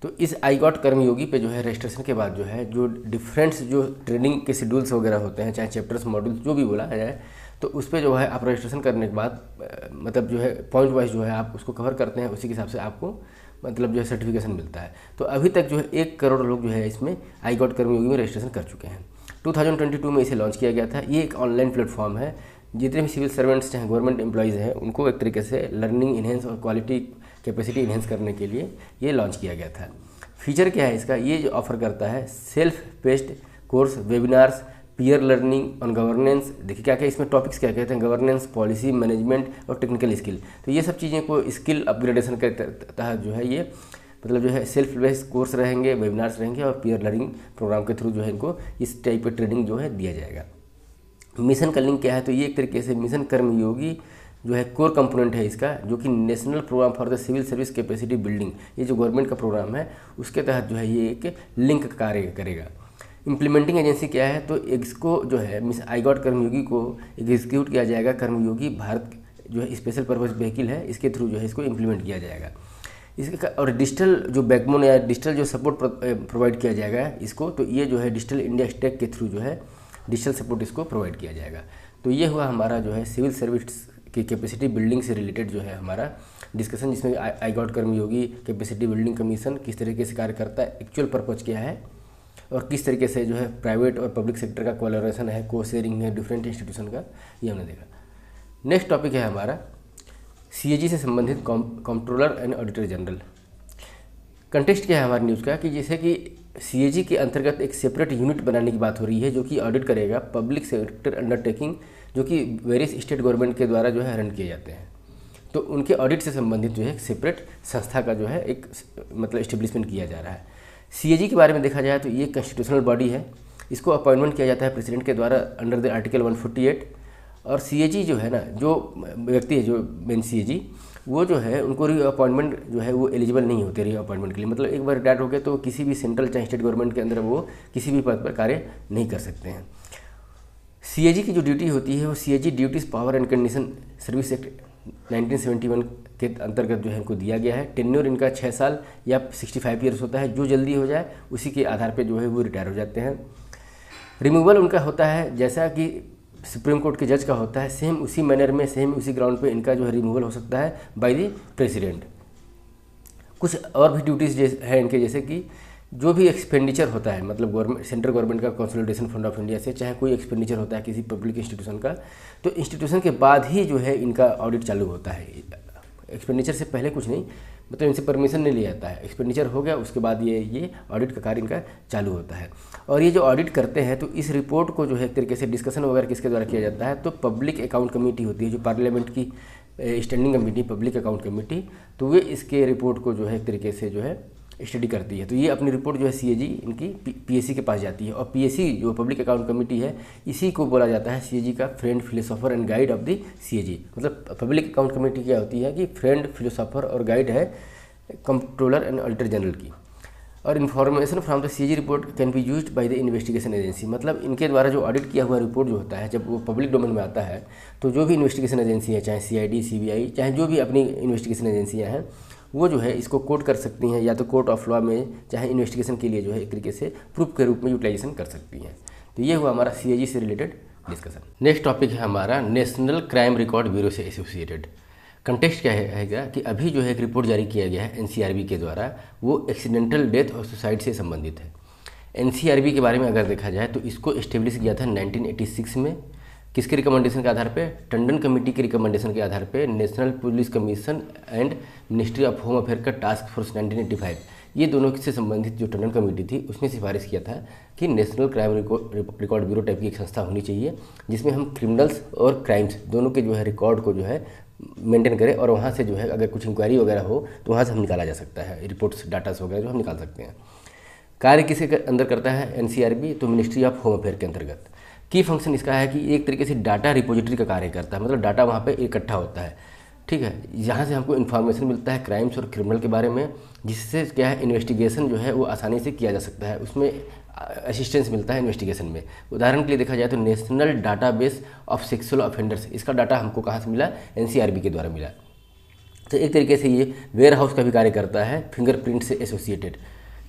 तो इस आई गॉट कर्मयोगी पे जो है रजिस्ट्रेशन के बाद जो है जो डिफरेंट जो ट्रेनिंग के शेड्यूल्स वगैरह होते हैं, चाहे चैप्टर्स, मॉड्यूल्स जो भी बोला जाए, तो उस पर जो है आप रजिस्ट्रेशन करने के बाद मतलब जो है पॉइंट वाइज जो है आप उसको कवर करते हैं, उसी के हिसाब से आपको मतलब जो है सर्टिफिकेशन मिलता है। तो अभी तक जो है 1 करोड़ लोग जो है इसमें आई गॉट कर्मयोगी में रजिस्ट्रेशन कर चुके हैं। 2022 में इसे लॉन्च किया गया था। ये एक ऑनलाइन प्लेटफॉर्म है, जितने भी सिविल सर्वेंट्स चाहे गवर्नमेंट एम्प्लॉयज़ हैं उनको एक तरीके से लर्निंग इन्हेंस और क्वालिटी कैपेसिटी इन्हेंस करने के लिए ये लॉन्च किया गया था। फीचर क्या है इसका, ये जो ऑफर करता है self based course, webinars, peer learning on governance. देखिए क्या क्या इसमें टॉपिक्स क्या कहते हैं, गवर्नेंस, पॉलिसी, मैनेजमेंट और टेक्निकल स्किल। तो ये सब चीज़ें को स्किल अपग्रेडेशन के तहत जो है ये मतलब जो है सेल्फ बेस्ड कोर्स रहेंगे, वेबिनार्स रहेंगे और पीयर लर्निंग प्रोग्राम के थ्रू जो है इनको इस टाइप की ट्रेनिंग जो है दिया जाएगा। मिशन का लिंक क्या है, तो ये एक तरीके से मिशन कर्मयोगी जो है कोर कंपोनेंट है इसका, जो कि national programme for the civil service capacity building, ये जो गवर्नमेंट का प्रोग्राम है उसके तहत जो है ये एक लिंक कार्य करेगा। इम्प्लीमेंटिंग एजेंसी क्या है, तो इसको जो है मिस आई गॉट कर्मयोगी को एग्जीक्यूट किया जाएगा। कर्मयोगी भारत जो है स्पेशल पर्पज व्हीकल है, इसके थ्रू जो है इसको इम्प्लीमेंट किया जाएगा। इसका और डिजिटल जो बैकबोन या डिजिटल जो सपोर्ट प्रोवाइड किया जाएगा इसको, तो ये जो है डिजिटल इंडिया स्टैक के थ्रू जो है डिजिटल सपोर्ट इसको प्रोवाइड किया जाएगा। तो ये हुआ हमारा जो है सिविल सर्विस की कैपेसिटी बिल्डिंग से रिलेटेड जो है हमारा डिस्कशन, जिसमें I got Karmayogi capacity building commission किस तरीके से कार्य करता है, एक्चुअल पर्पज क्या है और किस तरीके से जो है प्राइवेट और पब्लिक सेक्टर का कोलैबोरेशन है, को शेयरिंग है डिफरेंट इंस्टीट्यूशन का, ये हमने देखा। नेक्स्ट टॉपिक है हमारा CAG से संबंधित controller and auditor general. Context क्या है हमारी न्यूज़ का कि जैसे कि CAG के अंतर्गत एक सेपरेट यूनिट बनाने की बात हो रही है, जो कि ऑडिट करेगा पब्लिक सेक्टर अंडरटेकिंग, जो कि वेरियस स्टेट गवर्नमेंट के द्वारा जो है रन किए जाते हैं। तो उनके ऑडिट से संबंधित जो है सेपरेट संस्था का जो है एक मतलब इस्टेब्लिशमेंट किया जा रहा है। CAG के बारे में देखा जाए तो ये कॉन्स्टिट्यूशनल बॉडी है, इसको अपॉइंटमेंट किया जाता है प्रेसिडेंट के द्वारा अंडर द आर्टिकल 148। और CAG जो है ना, जो व्यक्ति है जो मेन CAG, वो जो है उनको री अपॉइंटमेंट जो है वो एलिजिबल नहीं होते री अपॉइंटमेंट के लिए, मतलब एक बार रिटायर हो गए तो किसी भी सेंट्रल चाहे स्टेट गवर्नमेंट के अंदर वो किसी भी पद पर कार्य नहीं कर सकते हैं। CAG की जो ड्यूटी होती है वो CAG duties power and condition service act 1971 के अंतर्गत जो है इनको दिया गया है। टेन्योर इनका 6 साल या 65 ईयर्स होता है, जो जल्दी हो जाए उसी के आधार पे जो है वो रिटायर हो जाते हैं। रिमूवल उनका होता है जैसा कि सुप्रीम कोर्ट के जज का होता है, सेम उसी मैनर में, सेम उसी ग्राउंड पे इनका जो है रिमूवल हो सकता है बाय द प्रेसिडेंट। कुछ और भी ड्यूटीज़ है इनके, जैसे कि जो भी एक्सपेंडिचर होता है, मतलब गवर्नमेंट, सेंट्रल गवर्नमेंट का कंसोलिडेशन फंड ऑफ इंडिया से चाहे कोई एक्सपेंडिचर होता है किसी पब्लिक इंस्टीट्यूशन का, तो इंस्टीट्यूशन के बाद ही जो है इनका ऑडिट चालू होता है। एक्सपेंडिचर से पहले कुछ नहीं, मतलब इनसे परमिशन नहीं लिया जाता है। एक्सपेंडिचर हो गया उसके बाद ये ऑडिट का कार्य इनका चालू होता है। और ये जो ऑडिट करते हैं तो इस रिपोर्ट को जो है एक तरीके से डिस्कशन वगैरह किसके द्वारा किया जाता है, तो पब्लिक अकाउंट कमेटी होती है जो पार्लियामेंट की standing committee, public account committee, तो वे इसके रिपोर्ट को जो है एक तरीके से जो है स्टडी करती है। तो ये अपनी रिपोर्ट जो है सीएजी इनकी पीएसी के पास जाती है, और पीएसी जो पब्लिक अकाउंट कमेटी है इसी को बोला जाता है सीएजी का friend, philosopher and guide of the CAG. मतलब पब्लिक अकाउंट कमेटी क्या होती है कि फ्रेंड, फिलोसोफर और गाइड है कंट्रोलर एंड ऑडिटर जनरल की। और information from the CAG report can be used by the investigation agency. मतलब इनके द्वारा जो ऑडिट किया हुआ रिपोर्ट जो होता है जब वो पब्लिक डोमेन में आता है, तो जो भी इन्वेस्टिगेशन एजेंसी है, चाहे सीआईडी, सीबीआई, चाहे जो भी अपनी इन्वेस्टिगेशन एजेंसियाँ हैं, वो जो है इसको कोट कर सकती हैं या तो कोर्ट ऑफ लॉ में, चाहे इन्वेस्टिगेशन के लिए जो है एक तरीके से प्रूफ के रूप में यूटिलाइजेशन कर सकती हैं। तो ये हुआ हमारा सीएजी से रिलेटेड डिस्कशन। नेक्स्ट टॉपिक है हमारा नेशनल क्राइम रिकॉर्ड ब्यूरो से एसोसिएटेड। कंटेक्स्ट क्या है कि अभी जो है एक रिपोर्ट जारी किया गया है एनसीआरबी के द्वारा, वो एक्सीडेंटल डेथ और सुसाइड से संबंधित है। एनसीआरबी के बारे में अगर देखा जाए तो इसको इस्टेब्लिश किया था 1986 में। किसके रिकमेंडेशन के आधार पे? टंडन कमेटी के रिकमेंडेशन के आधार पे national police commission and ministry of home affair का टास्क फोर्स 1985, ये दोनों से संबंधित जो टंडन कमेटी थी उसने सिफारिश किया था कि national crime record bureau type की एक संस्था होनी चाहिए जिसमें हम क्रिमिनल्स और क्राइम्स दोनों के जो है रिकॉर्ड को जो है मेंटेन करें, और वहाँ से जो है अगर कुछ इंक्वायरी वगैरह हो तो वहाँ से हम निकाला जा सकता है, रिपोर्ट्स, डाटास वगैरह जो हम निकाल सकते हैं। कार्य किसके अंदर करता है एनसीआरबी? तो मिनिस्ट्री ऑफ होम अफेयर के अंतर्गत। की फंक्शन इसका है कि एक तरीके से डाटा रिपोजिटरी का कार्य करता है, मतलब डाटा वहाँ पे इकट्ठा होता है, ठीक है, जहाँ से हमको इन्फॉर्मेशन मिलता है क्राइम्स और क्रिमिनल के बारे में, जिससे क्या है इन्वेस्टिगेशन जो है वो आसानी से किया जा सकता है, उसमें असिस्टेंस मिलता है इन्वेस्टिगेशन में। उदाहरण के लिए देखा जाए तो national database of sexual offenders, इसका डाटा हमको कहाँ से मिला? एनसीआरबी के द्वारा मिला। तो एक तरीके से ये वेयर हाउस का भी कार्य करता है फिंगरप्रिंट से एसोसिएटेड,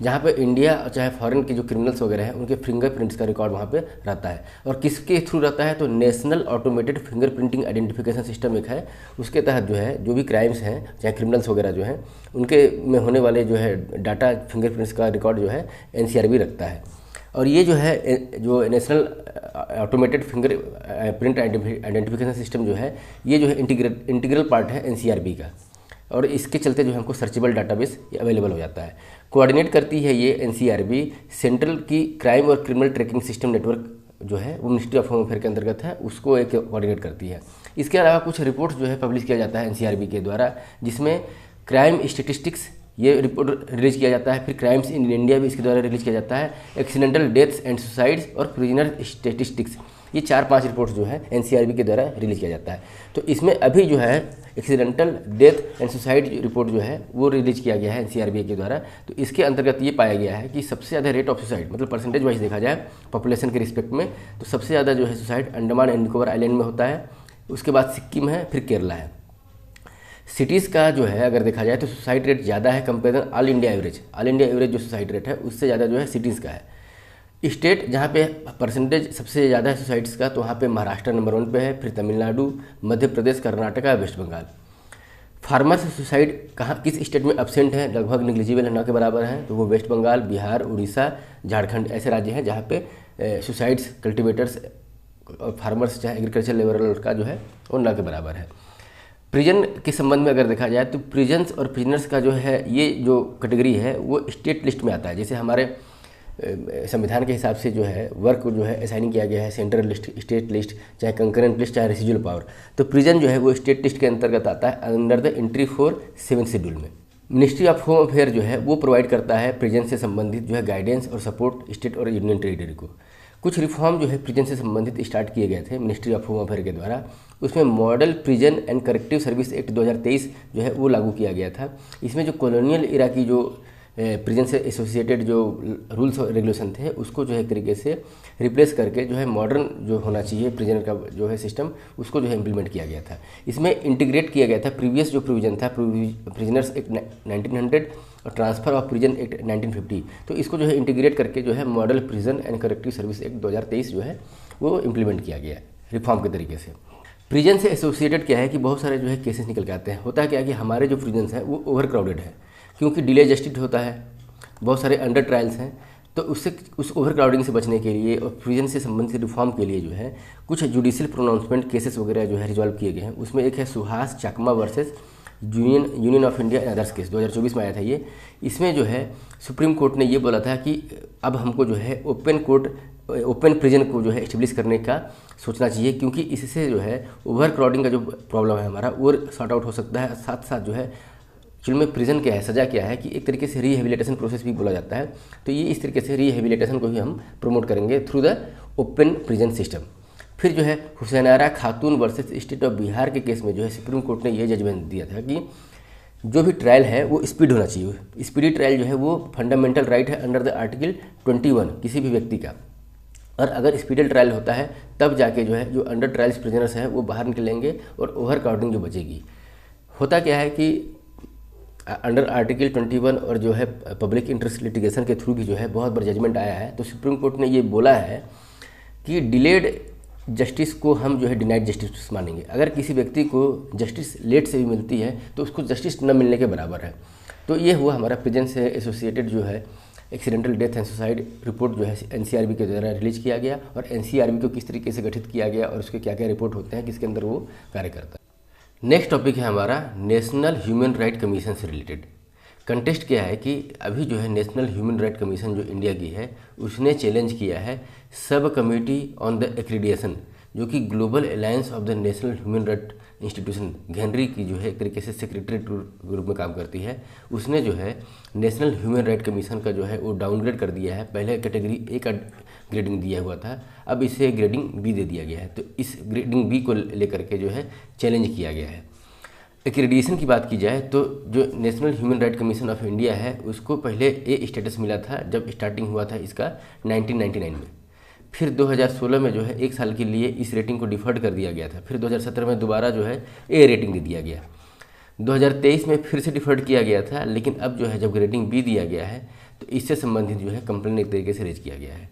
जहाँ पे इंडिया और चाहे फॉरेन के जो क्रिमिनल्स वगैरह हैं उनके फिंगरप्रिंट्स का रिकॉर्ड वहाँ पे रहता है। और किसके थ्रू रहता है? तो national automated fingerprinting identification system एक है, उसके तहत जो है जो भी क्राइम्स हैं चाहे क्रिमिनल्स वगैरह जो हैं उनके में होने वाले जो है डाटा फिंगरप्रिंट्स का रिकॉर्ड जो है एनसीआरबी रखता है। और ये जो है जो national automated finger print identification system जो है ये जो है इंटीग्रल पार्ट है एनसीआरबी का, और इसके चलते जो है हमको सर्चेबल डाटाबेस अवेलेबल हो जाता है। कोऑर्डिनेट करती है ये एनसीआरबी सेंट्रल की क्राइम और क्रिमिनल ट्रैकिंग सिस्टम नेटवर्क जो है वो मिनिस्ट्री ऑफ होम अफेयर के अंतर्गत है, उसको एक कोऑर्डिनेट करती है। इसके अलावा कुछ रिपोर्ट्स जो है पब्लिश किया जाता है एनसीआरबी के द्वारा, जिसमें क्राइम स्टेटिस्टिक्स ये रिपोर्ट रिलीज किया जाता है, फिर क्राइम्स इन इंडिया भी इसके द्वारा रिलीज किया जाता है, एक्सीडेंटल डेथ्स एंड सुसाइड्स और प्रिजनर स्टेटिस्टिक्स, ये 4-5 रिपोर्ट्स जो है एनसीआरबी के द्वारा रिलीज किया जाता है। तो इसमें अभी जो है accidental death and suicide report जो है वो रिलीज किया गया है एनसीआरबी के द्वारा। तो इसके अंतर्गत ये पाया गया है कि सबसे ज़्यादा रेट ऑफ सुसाइड, मतलब परसेंटेज वाइज देखा जाए पॉपुलेशन के रिस्पेक्ट में, तो सबसे ज़्यादा जो है suicide Andaman and Nicobar island में होता है, उसके बाद सिक्किम है, फिर केरला है। सिटीज़ का जो है अगर देखा जाए तो सुसाइड रेट ज़्यादा है कंपेयर ऑल इंडिया एवरेज जो सुसाइड रेट है उससे ज़्यादा जो है सिटीज़ का है। स्टेट जहाँ पे परसेंटेज सबसे ज़्यादा है सुसाइड्स का, तो वहाँ पे महाराष्ट्र नंबर 1 पे है, फिर Tamil Nadu, Madhya Pradesh, Karnataka, west Bengal. Farmers suicide कहाँ किस स्टेट में एब्सेंट है, लगभग निग्लिजिबल है, न के बराबर है, तो वो वेस्ट बंगाल, बिहार, उड़ीसा, झारखंड ऐसे राज्य हैं जहाँ पे सुसाइड्स कल्टिवेटर्स और फार्मर्स चाहे एग्रीकल्चर लेबर का जो है वो न के बराबर है। प्रिजन के संबंध में अगर देखा जाए तो प्रिजन्स और प्रिजनर्स का जो है ये जो कैटेगरी है वो स्टेट लिस्ट में आता है। जैसे हमारे संविधान के हिसाब से जो है वर्क जो है असाइन किया गया है सेंट्रल लिस्ट, स्टेट लिस्ट, चाहे कंकरेंट लिस्ट, चाहे रेसिजुअल पावर, तो प्रिजन जो है वो स्टेट लिस्ट के अंतर्गत आता है अंडर द एंट्री 4 7 शेड्यूल में। मिनिस्ट्री ऑफ होम अफेयर जो है वो प्रोवाइड करता है प्रिजन से संबंधित जो है गाइडेंस और सपोर्ट स्टेट और यूनियन टेरिटरी को। कुछ रिफॉर्म जो है प्रिजन से संबंधित स्टार्ट किए गए थे मिनिस्ट्री ऑफ होम अफेयर के द्वारा, उसमें model prison and corrective service act 2023 जो है वो लागू किया गया था। इसमें जो कॉलोनियल इरा की जो प्रिजन से एसोसिएटेड जो रूल्स और रेगुलेशन थे उसको जो है एक तरीके से रिप्लेस करके जो है मॉडर्न जो होना चाहिए प्रिजन का जो है सिस्टम, उसको जो है इम्प्लीमेंट किया गया था। इसमें इंटीग्रेट किया गया था प्रीवियस जो प्रोविजन था, प्रिजनर्स एक्ट 1900 और ट्रांसफ़र ऑफ प्रिजन एक्ट 1950, तो इसको जो है इंटीग्रेट करके जो है model prison and corrective service act 2023 जो है वो इम्प्लीमेंट किया गया रिफॉर्म के तरीके से। प्रिजन से एसोसिएटेड क्या है कि बहुत सारे जो है केसेस निकल के आते हैं। होता है क्या है कि हमारे जो प्रिजन्स हैं वो ओवर क्राउडेड है, क्योंकि डिले जस्टिस होता है, बहुत सारे अंडर ट्रायल्स हैं, तो उससे उस ओवर क्राउडिंग से बचने के लिए और प्रिजन से संबंधित रिफॉर्म के लिए जो है कुछ जुडिशियल प्रोनाउंसमेंट केसेस वगैरह जो है रिजॉल्व किए गए हैं। उसमें एक है Suhas Chakma versus union of India and others case, 2024 में आया था ये। इसमें जो है सुप्रीम कोर्ट ने ये बोला था कि अब हमको जो है ओपन प्रिजन को जो है एस्टेब्लिश करने का सोचना चाहिए, क्योंकि इससे जो है ओवर क्राउडिंग का जो प्रॉब्लम है हमारा वो सॉर्ट आउट हो सकता है। साथ साथ जो है एक्चुअल में प्रिजन क्या है, सज़ा क्या है कि एक तरीके से रिहेबिलिटेशन प्रोसेस भी बोला जाता है, तो ये इस तरीके से रिहेबिलिटेशन को ही हम प्रमोट करेंगे through the open prison system. फिर जो है हुसैनारा खातून वर्सेस स्टेट ऑफ बिहार के केस में जो है सुप्रीम कोर्ट ने ये जजमेंट दिया था कि जो भी ट्रायल है वो स्पीड होना चाहिए। स्पीडी ट्रायल जो है वो फंडामेंटल राइट है अंडर द आर्टिकल 21 किसी भी व्यक्ति का, और अगर स्पीडल ट्रायल होता है तब जाके जो है जो अंडर ट्रायल्स प्रिजनर्स हैं वो बाहर निकलेंगे और ओवर क्राउडिंग जो बचेगी। होता क्या है कि अंडर आर्टिकल 21 और जो है पब्लिक इंटरेस्ट लिटिगेशन के थ्रू भी जो है बहुत बार जजमेंट आया है, तो सुप्रीम कोर्ट ने ये बोला है कि डिलेड जस्टिस को हम जो है डिनाइड जस्टिस मानेंगे। अगर किसी व्यक्ति को जस्टिस लेट से भी मिलती है तो उसको जस्टिस न मिलने के बराबर है। तो ये हुआ हमारा प्रिजन से एसोसिएटेड जो है accidental death and suicide report जो है एनसीआरबी के द्वारा रिलीज किया गया, और एनसीआरबी को किस तरीके से गठित किया गया और उसके क्या क्या रिपोर्ट होते हैं, किसके अंदर वो कार्य करता है। नेक्स्ट टॉपिक है हमारा नेशनल ह्यूमन राइट कमीशन से रिलेटेड। कंटेस्ट क्या है कि अभी जो है नेशनल ह्यूमन राइट कमीशन जो इंडिया की है उसने चैलेंज किया है sub committee on the accreditation, जो कि global alliance of the national human right institution GANHRI की जो है एक तरीके से सेक्रेटरीट ग्रुप में काम करती है, उसने जो है नेशनल ह्यूमन राइट कमीशन का जो है वो डाउनग्रेड कर दिया है। पहले कैटेगरी ए का ग्रेडिंग दिया हुआ था, अब इसे ग्रेडिंग बी दे दिया गया है। तो इस ग्रेडिंग बी को लेकर के जो है चैलेंज किया गया है। एक्रीडिएशन की बात की जाए तो जो national human right commission of India है उसको पहले ए स्टेटस मिला था जब स्टार्टिंग हुआ था इसका 1999 में। फिर 2016 में जो है 1 साल के लिए इस रेटिंग को डिफर्ड कर दिया गया था। फिर 2017 में दोबारा जो है ए रेटिंग दे दिया गया। 2023 में फिर से डिफर्ड किया गया था, लेकिन अब जो है जब रेटिंग बी दिया गया है तो इससे संबंधित जो है कंप्लेन एक तरीके से रेज किया गया है।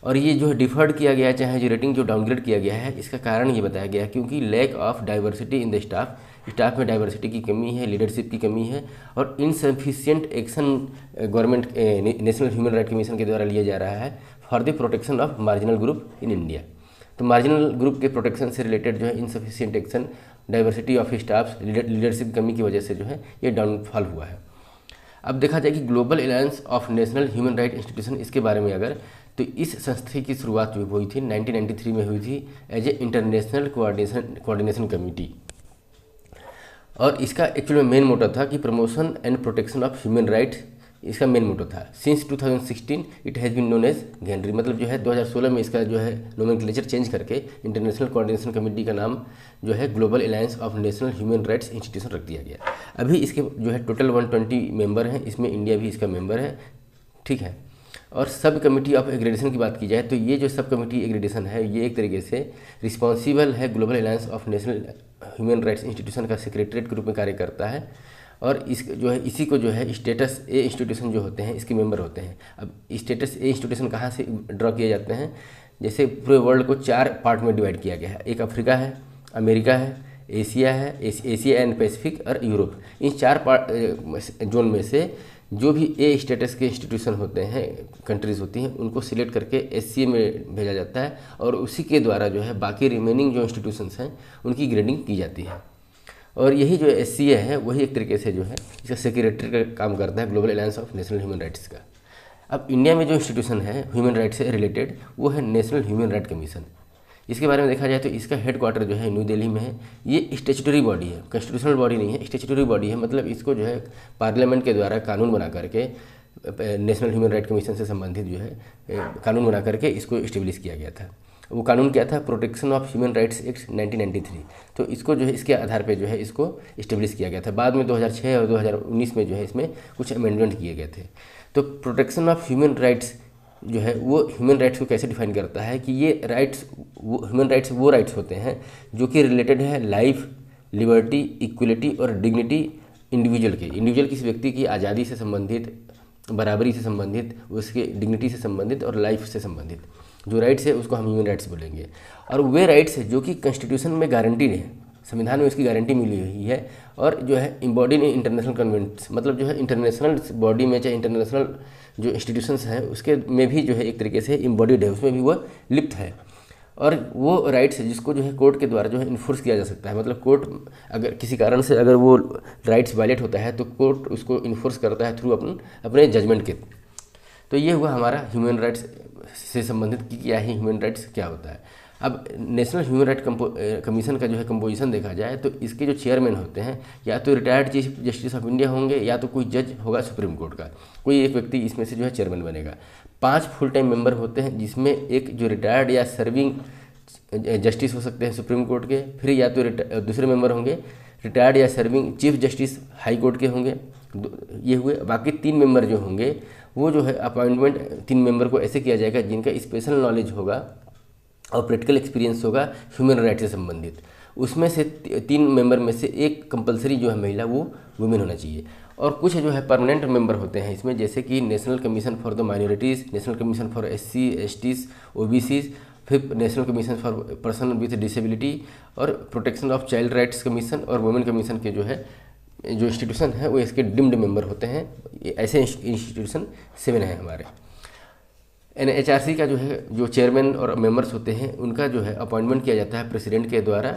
और ये जो है डिफर्ड किया गया है, चाहे जो रेटिंग जो डाउनग्रेड किया गया है, इसका कारण ये बताया गया है क्योंकि lack of diversity in the staff में डाइवर्सिटी की कमी है, लीडरशिप की कमी है, और insufficient action government national human right commission के द्वारा लिया जा रहा है for the protection of marginal group in India. तो मार्जिनल ग्रुप के प्रोटेक्शन से रिलेटेड जो है insufficient action, diversity of staff, leadership कमी की वजह से जो है ये डाउनफॉल हुआ है। अब देखा जाए कि global alliance of national human right institution, इसके बारे में अगर तो इस संस्था की शुरुआत जो हुई थी 1993 में हुई थी as a international coordination committee, और इसका एक्चुअल में मेन मोटो था कि promotion and protection of human rights, इसका मेन मोटो था। Since 2016 it has been known as GANHRI, मतलब जो है 2016 में इसका जो है नोमेनक्लेचर चेंज करके इंटरनेशनल कोऑर्डिनेशन कमेटी का नाम जो है global alliance of national human rights institution रख दिया गया। अभी इसके जो है टोटल 120 मेंबर हैं, इसमें इंडिया भी इसका मेंबर है, ठीक है। और सब कमेटी ऑफ एग्रेडेशन की बात की जाए तो ये जो सब कमेटी एग्रेडेशन है ये एक तरीके से रिस्पॉन्सिबल है global alliance of national human rights institution का सेक्रेटरीट के रूप में कार्य करता है, और इस जो है इसी को जो है स्टेटस ए इंस्टीट्यूशन जो होते हैं इसके मेंबर होते हैं। अब स्टेटस ए इंस्टीट्यूशन कहाँ से ड्रॉ किए जाते हैं, जैसे पूरे वर्ल्ड को 4 पार्ट में डिवाइड किया गया है। एक अफ्रीका है, अमेरिका है, एशिया है, एशिया एंड पैसिफिक और यूरोप। इन 4 पार्ट जोन में से जो भी ए स्टेटस के इंस्टीट्यूशन होते हैं, कंट्रीज़ होती हैं, उनको सिलेक्ट करके एससीए में भेजा जाता है, और उसी के द्वारा जो है बाकी रिमेनिंग जो इंस्टीट्यूशंस हैं उनकी ग्रेडिंग की जाती है। और यही जो एससीए है वही एक तरीके से जो है इसका सेक्रेटरी का काम करता है global alliance of national human rights का। अब इंडिया में जो इंस्टीट्यूशन है ह्यूमन राइट्स से रिलेटेड वो है नेशनल ह्यूमन राइट कमीशन। इसके बारे में देखा जाए तो इसका हेडक्वार्टर जो है न्यू दिल्ली में है। ये स्टेचुटरी बॉडी है, कॉन्स्टिट्यूशनल बॉडी नहीं है, स्टेचुटरी बॉडी है, मतलब इसको जो है पार्लियामेंट के द्वारा कानून बना करके नेशनल ह्यूमन राइट कमीशन से संबंधित जो है कानून बना करके इसको इस्टेब्लिश किया गया था। वो कानून क्या था, protection of human rights act 1993। तो इसको जो है इसके आधार पे जो है इसको इस्टेब्लिश किया गया था। बाद में 2006 और 2019 में जो है इसमें कुछ अमेंडमेंट किए गए थे। तो प्रोटेक्शन ऑफ ह्यूमन राइट्स जो है वो ह्यूमन राइट्स को कैसे डिफाइन करता है कि ये राइट्स, वो ह्यूमन राइट्स वो राइट्स होते हैं जो कि रिलेटेड है लाइफ, लिबर्टी, इक्वलिटी और डिग्निटी इंडिविजुअल के। इंडिविजुअल किसी व्यक्ति की आज़ादी से संबंधित, बराबरी से संबंधित, उसके डिग्निटी से संबंधित और लाइफ से संबंधित जो राइट्स है उसको हम ह्यूमन राइट्स बोलेंगे। और वे राइट्स है जो कि कॉन्स्टिट्यूशन में गारंटीड है, संविधान में उसकी गारंटी मिली हुई है और जो है इम्बॉडीड इन इंटरनेशनल कन्वेंट्स, मतलब जो है इंटरनेशनल बॉडी में चाहे इंटरनेशनल जो इंस्टीट्यूशंस हैं उसके में भी जो है एक तरीके से इम्बॉडीड है, उसमें भी वह लिप्त है। और वो राइट्स है जिसको जो है कोर्ट के द्वारा जो है इन्फोर्स किया जा सकता है। मतलब कोर्ट अगर किसी कारण से अगर वो राइट्स वायलेट होता है तो कोर्ट उसको इन्फोर्स करता है थ्रू अपने जजमेंट के। तो ये हुआ हमारा ह्यूमन राइट्स से संबंधित कि क्या है ह्यूमन राइट्स क्या होता है। अब नेशनल ह्यूमन राइट कमीशन का जो है कंपोजिशन देखा जाए तो इसके जो चेयरमैन होते हैं या तो retired chief justice of India होंगे या तो कोई जज होगा सुप्रीम कोर्ट का, कोई एक व्यक्ति इसमें से जो है चेयरमैन बनेगा। 5 फुल टाइम मेंबर होते हैं जिसमें एक जो रिटायर्ड या सर्विंग जस्टिस हो सकते हैं सुप्रीम कोर्ट के, फिर या तो दूसरे मेंबर होंगे रिटायर्ड या serving chief justice high court के होंगे, ये हुए। बाकी 3 मेंबर जो होंगे वो जो है अपॉइंटमेंट 3 मेंबर को ऐसे किया जाएगा जिनका स्पेशल नॉलेज होगा और प्रैक्टिकल एक्सपीरियंस होगा ह्यूमन राइट से संबंधित। उसमें से 3 मेंबर में से एक कंपलसरी जो है महिला वो वुमेन होना चाहिए। और कुछ जो है परमानेंट मेंबर होते हैं इसमें, जैसे कि national commission for the minorities, national commission for SC STs OBCs, फिर national commission for person with disability और protection of child rights commission और वुमेन कमीशन के जो है जो इंस्टीट्यूशन है वो इसके डिम्ड मेंबर होते हैं। ऐसे इंस्टीट्यूशन 7 हैं हमारे। NHRC का जो है जो चेयरमैन और मेंबर्स होते हैं उनका जो है अपॉइंटमेंट किया जाता है प्रेसिडेंट के द्वारा।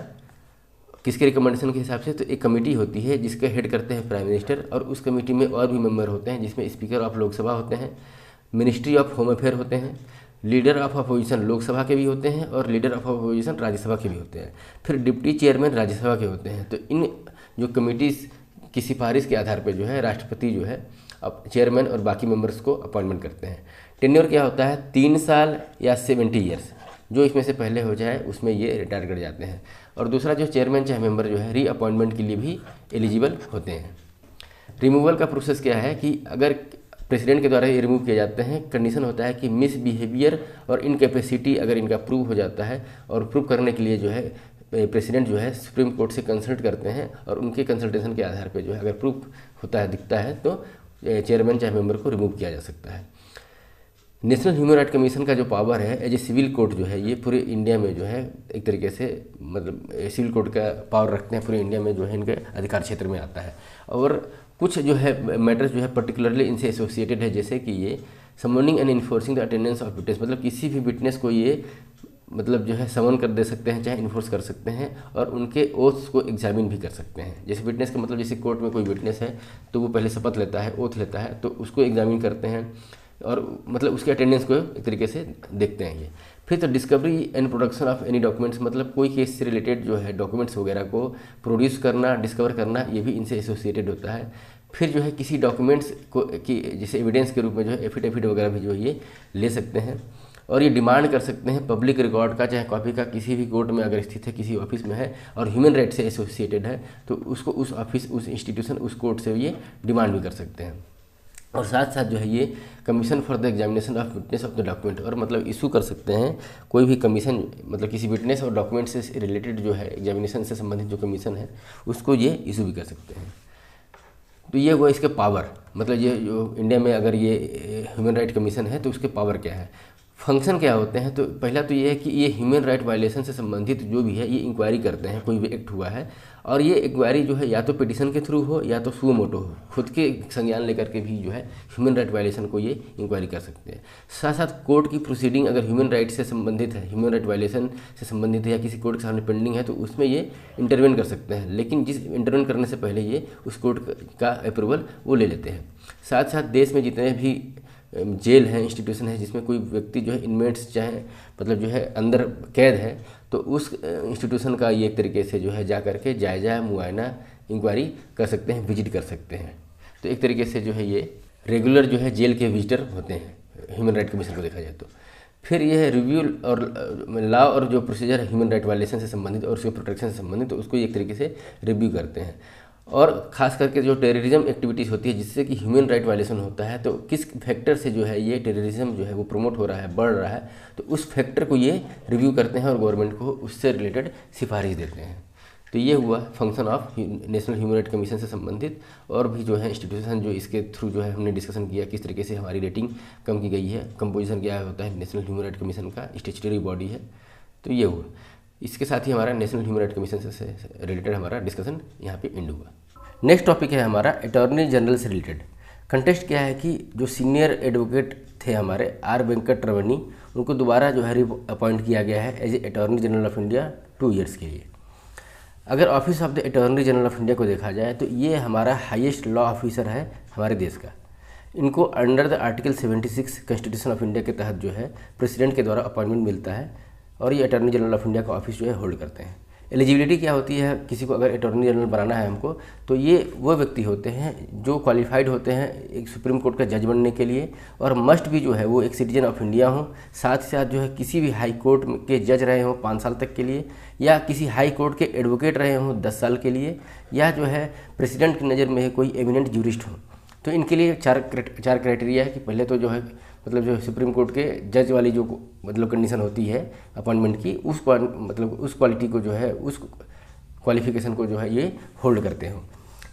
किसके रिकमेंडेशन के हिसाब से, तो एक कमेटी होती है जिसका हेड करते हैं प्राइम मिनिस्टर और उस कमेटी में और भी मेंबर होते हैं जिसमें स्पीकर ऑफ लोकसभा होते हैं, मिनिस्ट्री ऑफ होम अफेयर होते हैं, लीडर ऑफ अपोजिशन लोकसभा के भी होते हैं और लीडर ऑफ अपोजिशन राज्यसभा के भी होते हैं, फिर डिप्टी चेयरमैन राज्यसभा के होते हैं। तो इन जो कमेटीज़ की सिफारिश के आधार पर जो है राष्ट्रपति जो है अब चेयरमैन और बाकी मेंबर्स को अपॉइंटमेंट करते हैं। टेन्योर क्या होता है, 3 साल या 70 ईयर्स, जो इसमें से पहले हो जाए उसमें ये रिटायर कर जाते हैं। और दूसरा जो चेयरमैन चाहे मेंबर जो है रीअपॉइंटमेंट के लिए भी एलिजिबल होते हैं। रिमूवल का प्रोसेस क्या है कि अगर प्रेसिडेंट के द्वारा ये रिमूव किए जाते हैं, कंडीशन होता है कि मिसबिहेवियर और इनकैपेसिटी अगर इनका प्रूव हो जाता है और प्रूव करने के लिए जो है प्रेसिडेंट जो है सुप्रीम कोर्ट से कंसल्ट करते हैं और उनके कंसल्टेशन के आधार पर जो है अगर प्रूफ होता है, दिखता है, तो चेयरमैन चाहे मेंबर को रिमूव किया जा सकता है। नेशनल ह्यूमन राइट कमीशन का जो पावर है एज ए सिविल कोर्ट जो है ये पूरे इंडिया में जो है एक तरीके से मतलब सिविल कोर्ट का पावर रखते हैं, पूरे इंडिया में जो है इनके अधिकार क्षेत्र में आता है। और कुछ जो है मैटर्स जो है पर्टिकुलरली इनसे एसोसिएटेड है, जैसे कि ये summoning and enforcing the attendance of witness, मतलब किसी भी विटनेस को ये मतलब जो है समन कर दे सकते हैं, चाहे इन्फोर्स कर सकते हैं और उनके ओथ्स को एग्जामिन भी कर सकते हैं। जैसे विटनेस का मतलब जैसे कोर्ट में कोई विटनेस है तो वो पहले शपथ लेता है, ओथ लेता है, तो उसको एग्जामिन करते हैं और मतलब उसके अटेंडेंस को एक तरीके से देखते हैं ये। फिर तो discovery and production of any documents, मतलब कोई केस से रिलेटेड जो है डॉक्यूमेंट्स वगैरह को प्रोड्यूस करना, डिस्कवर करना, ये भी इनसे एसोसिएटेड होता है। फिर जो है किसी डॉक्यूमेंट्स को कि जैसे एविडेंस के रूप में जो है एफिडेविट वगैरह भी जो है ये ले सकते हैं और ये डिमांड कर सकते हैं पब्लिक रिकॉर्ड का चाहे कॉपी का, किसी भी कोर्ट में अगर स्थित है, किसी ऑफिस में है और ह्यूमन राइट से एसोसिएटेड है तो उसको उस ऑफिस, उस इंस्टीट्यूशन, उस कोर्ट से ये डिमांड भी कर सकते हैं। और साथ साथ जो है ये commission for the examination of witness of the document, और मतलब इशू कर सकते हैं कोई भी कमीशन, मतलब किसी विटनेस और डॉक्यूमेंट से रिलेटेड जो है एग्जामिनेशन से संबंधित जो कमीशन है उसको ये इशू भी कर सकते हैं। तो ये वो इसके पावर, मतलब ये जो इंडिया में अगर ये ह्यूमन राइट कमीशन है तो उसके पावर क्या है, फंक्शन क्या होते हैं। तो पहला तो ये है कि ये ह्यूमन राइट वायलेशन से संबंधित जो भी है ये इंक्वायरी करते हैं, कोई भी एक्ट हुआ है, और ये इंक्वायरी जो है या तो पिटिशन के थ्रू हो या तो सुओ मोटो हो, खुद के संज्ञान लेकर के भी जो है ह्यूमन राइट वायलेशन को ये इंक्वायरी कर सकते हैं। साथ साथ कोर्ट की प्रोसीडिंग अगर ह्यूमन राइट से संबंधित है, ह्यूमन राइट वायलेशन से संबंधित है या किसी कोर्ट के सामने पेंडिंग है तो उसमें ये इंटरवेन कर सकते हैं, लेकिन जिस इंटरवेन करने से पहले ये उस कोर्ट का अप्रूवल वो ले लेते हैं। साथ साथ देश में जितने भी जेल है, इंस्टीट्यूशन है जिसमें कोई व्यक्ति जो है इनमेट्स चाहे मतलब जो है अंदर कैद है, तो उस इंस्टीट्यूशन का ये एक तरीके से जो है जा करके जायजा, मुआयना, इंक्वायरी कर सकते हैं, विजिट कर सकते हैं। तो एक तरीके से जो है ये रेगुलर जो है जेल के विजिटर होते हैं ह्यूमन राइट कमीशन को देखा जाए तो। फिर ये है रिव्यू और लॉ और जो प्रोसीजर ह्यूमन राइट वायलेशन से संबंधित और उसके प्रोटेक्शन से संबंधित, तो उसको एक तरीके से रिव्यू करते हैं। और ख़ास करके जो टेररिज्म एक्टिविटीज़ होती है जिससे कि ह्यूमन राइट वायलेशन होता है, तो किस फैक्टर से जो है ये टेररिज्म जो है वो प्रमोट हो रहा है, बढ़ रहा है, तो उस फैक्टर को ये रिव्यू करते हैं और गवर्नमेंट को उससे रिलेटेड सिफारिश देते हैं। तो ये हुआ function of national human right commission से संबंधित। और भी जो है इंस्टीट्यूशन जो इसके थ्रू जो है हमने डिस्कशन किया किस तरीके से हमारी रेटिंग कम की गई है, कंपोजिशन क्या होता है नेशनल ह्यूमन राइट कमीशन का, स्टैट्यूटरी बॉडी है। तो ये हुआ, इसके साथ ही हमारा नेशनल ह्यूमन राइट कमीशन से रिलेटेड हमारा डिस्कशन यहाँ पे एंड हुआ। नेक्स्ट टॉपिक है हमारा अटॉर्नी जनरल से रिलेटेड। कंटेस्ट क्या है कि जो सीनियर एडवोकेट थे हमारे आर वेंकट रमणी, उनको दोबारा जो है अपॉइंट किया गया है as a attorney general of India 2 years के लिए। अगर office of the attorney general of India को देखा जाए तो ये हमारा हाईएस्ट लॉ ऑफिसर है हमारे देश का। इनको under the article 76 constitution of India के तहत जो है प्रेसिडेंट के द्वारा अपॉइंटमेंट मिलता है और ये अटॉर्नी जनरल ऑफ इंडिया का ऑफिस जो है होल्ड करते हैं। एलिजिबिलिटी क्या होती है, किसी को अगर अटॉर्नी जनरल बनाना है हमको, तो ये वो व्यक्ति होते हैं जो क्वालिफाइड होते हैं एक सुप्रीम कोर्ट का जज बनने के लिए, और मस्ट भी जो है वो एक सिटीजन ऑफ इंडिया हो, साथ ही साथ जो है किसी भी हाई कोर्ट के जज रहे हों 5 साल तक के लिए, या किसी हाई कोर्ट के एडवोकेट रहे हों 10 साल के लिए, या जो है प्रेसिडेंट की नज़र में कोई एमिनेंट ज्यूरिस्ट हो। तो इनके लिए चार क्राइटेरिया है कि पहले तो जो है मतलब जो सुप्रीम कोर्ट के जज वाली जो मतलब कंडीशन होती है अपॉइंटमेंट की, उस क्वालिटी को जो है उस क्वालिफिकेशन को जो है ये होल्ड करते हो।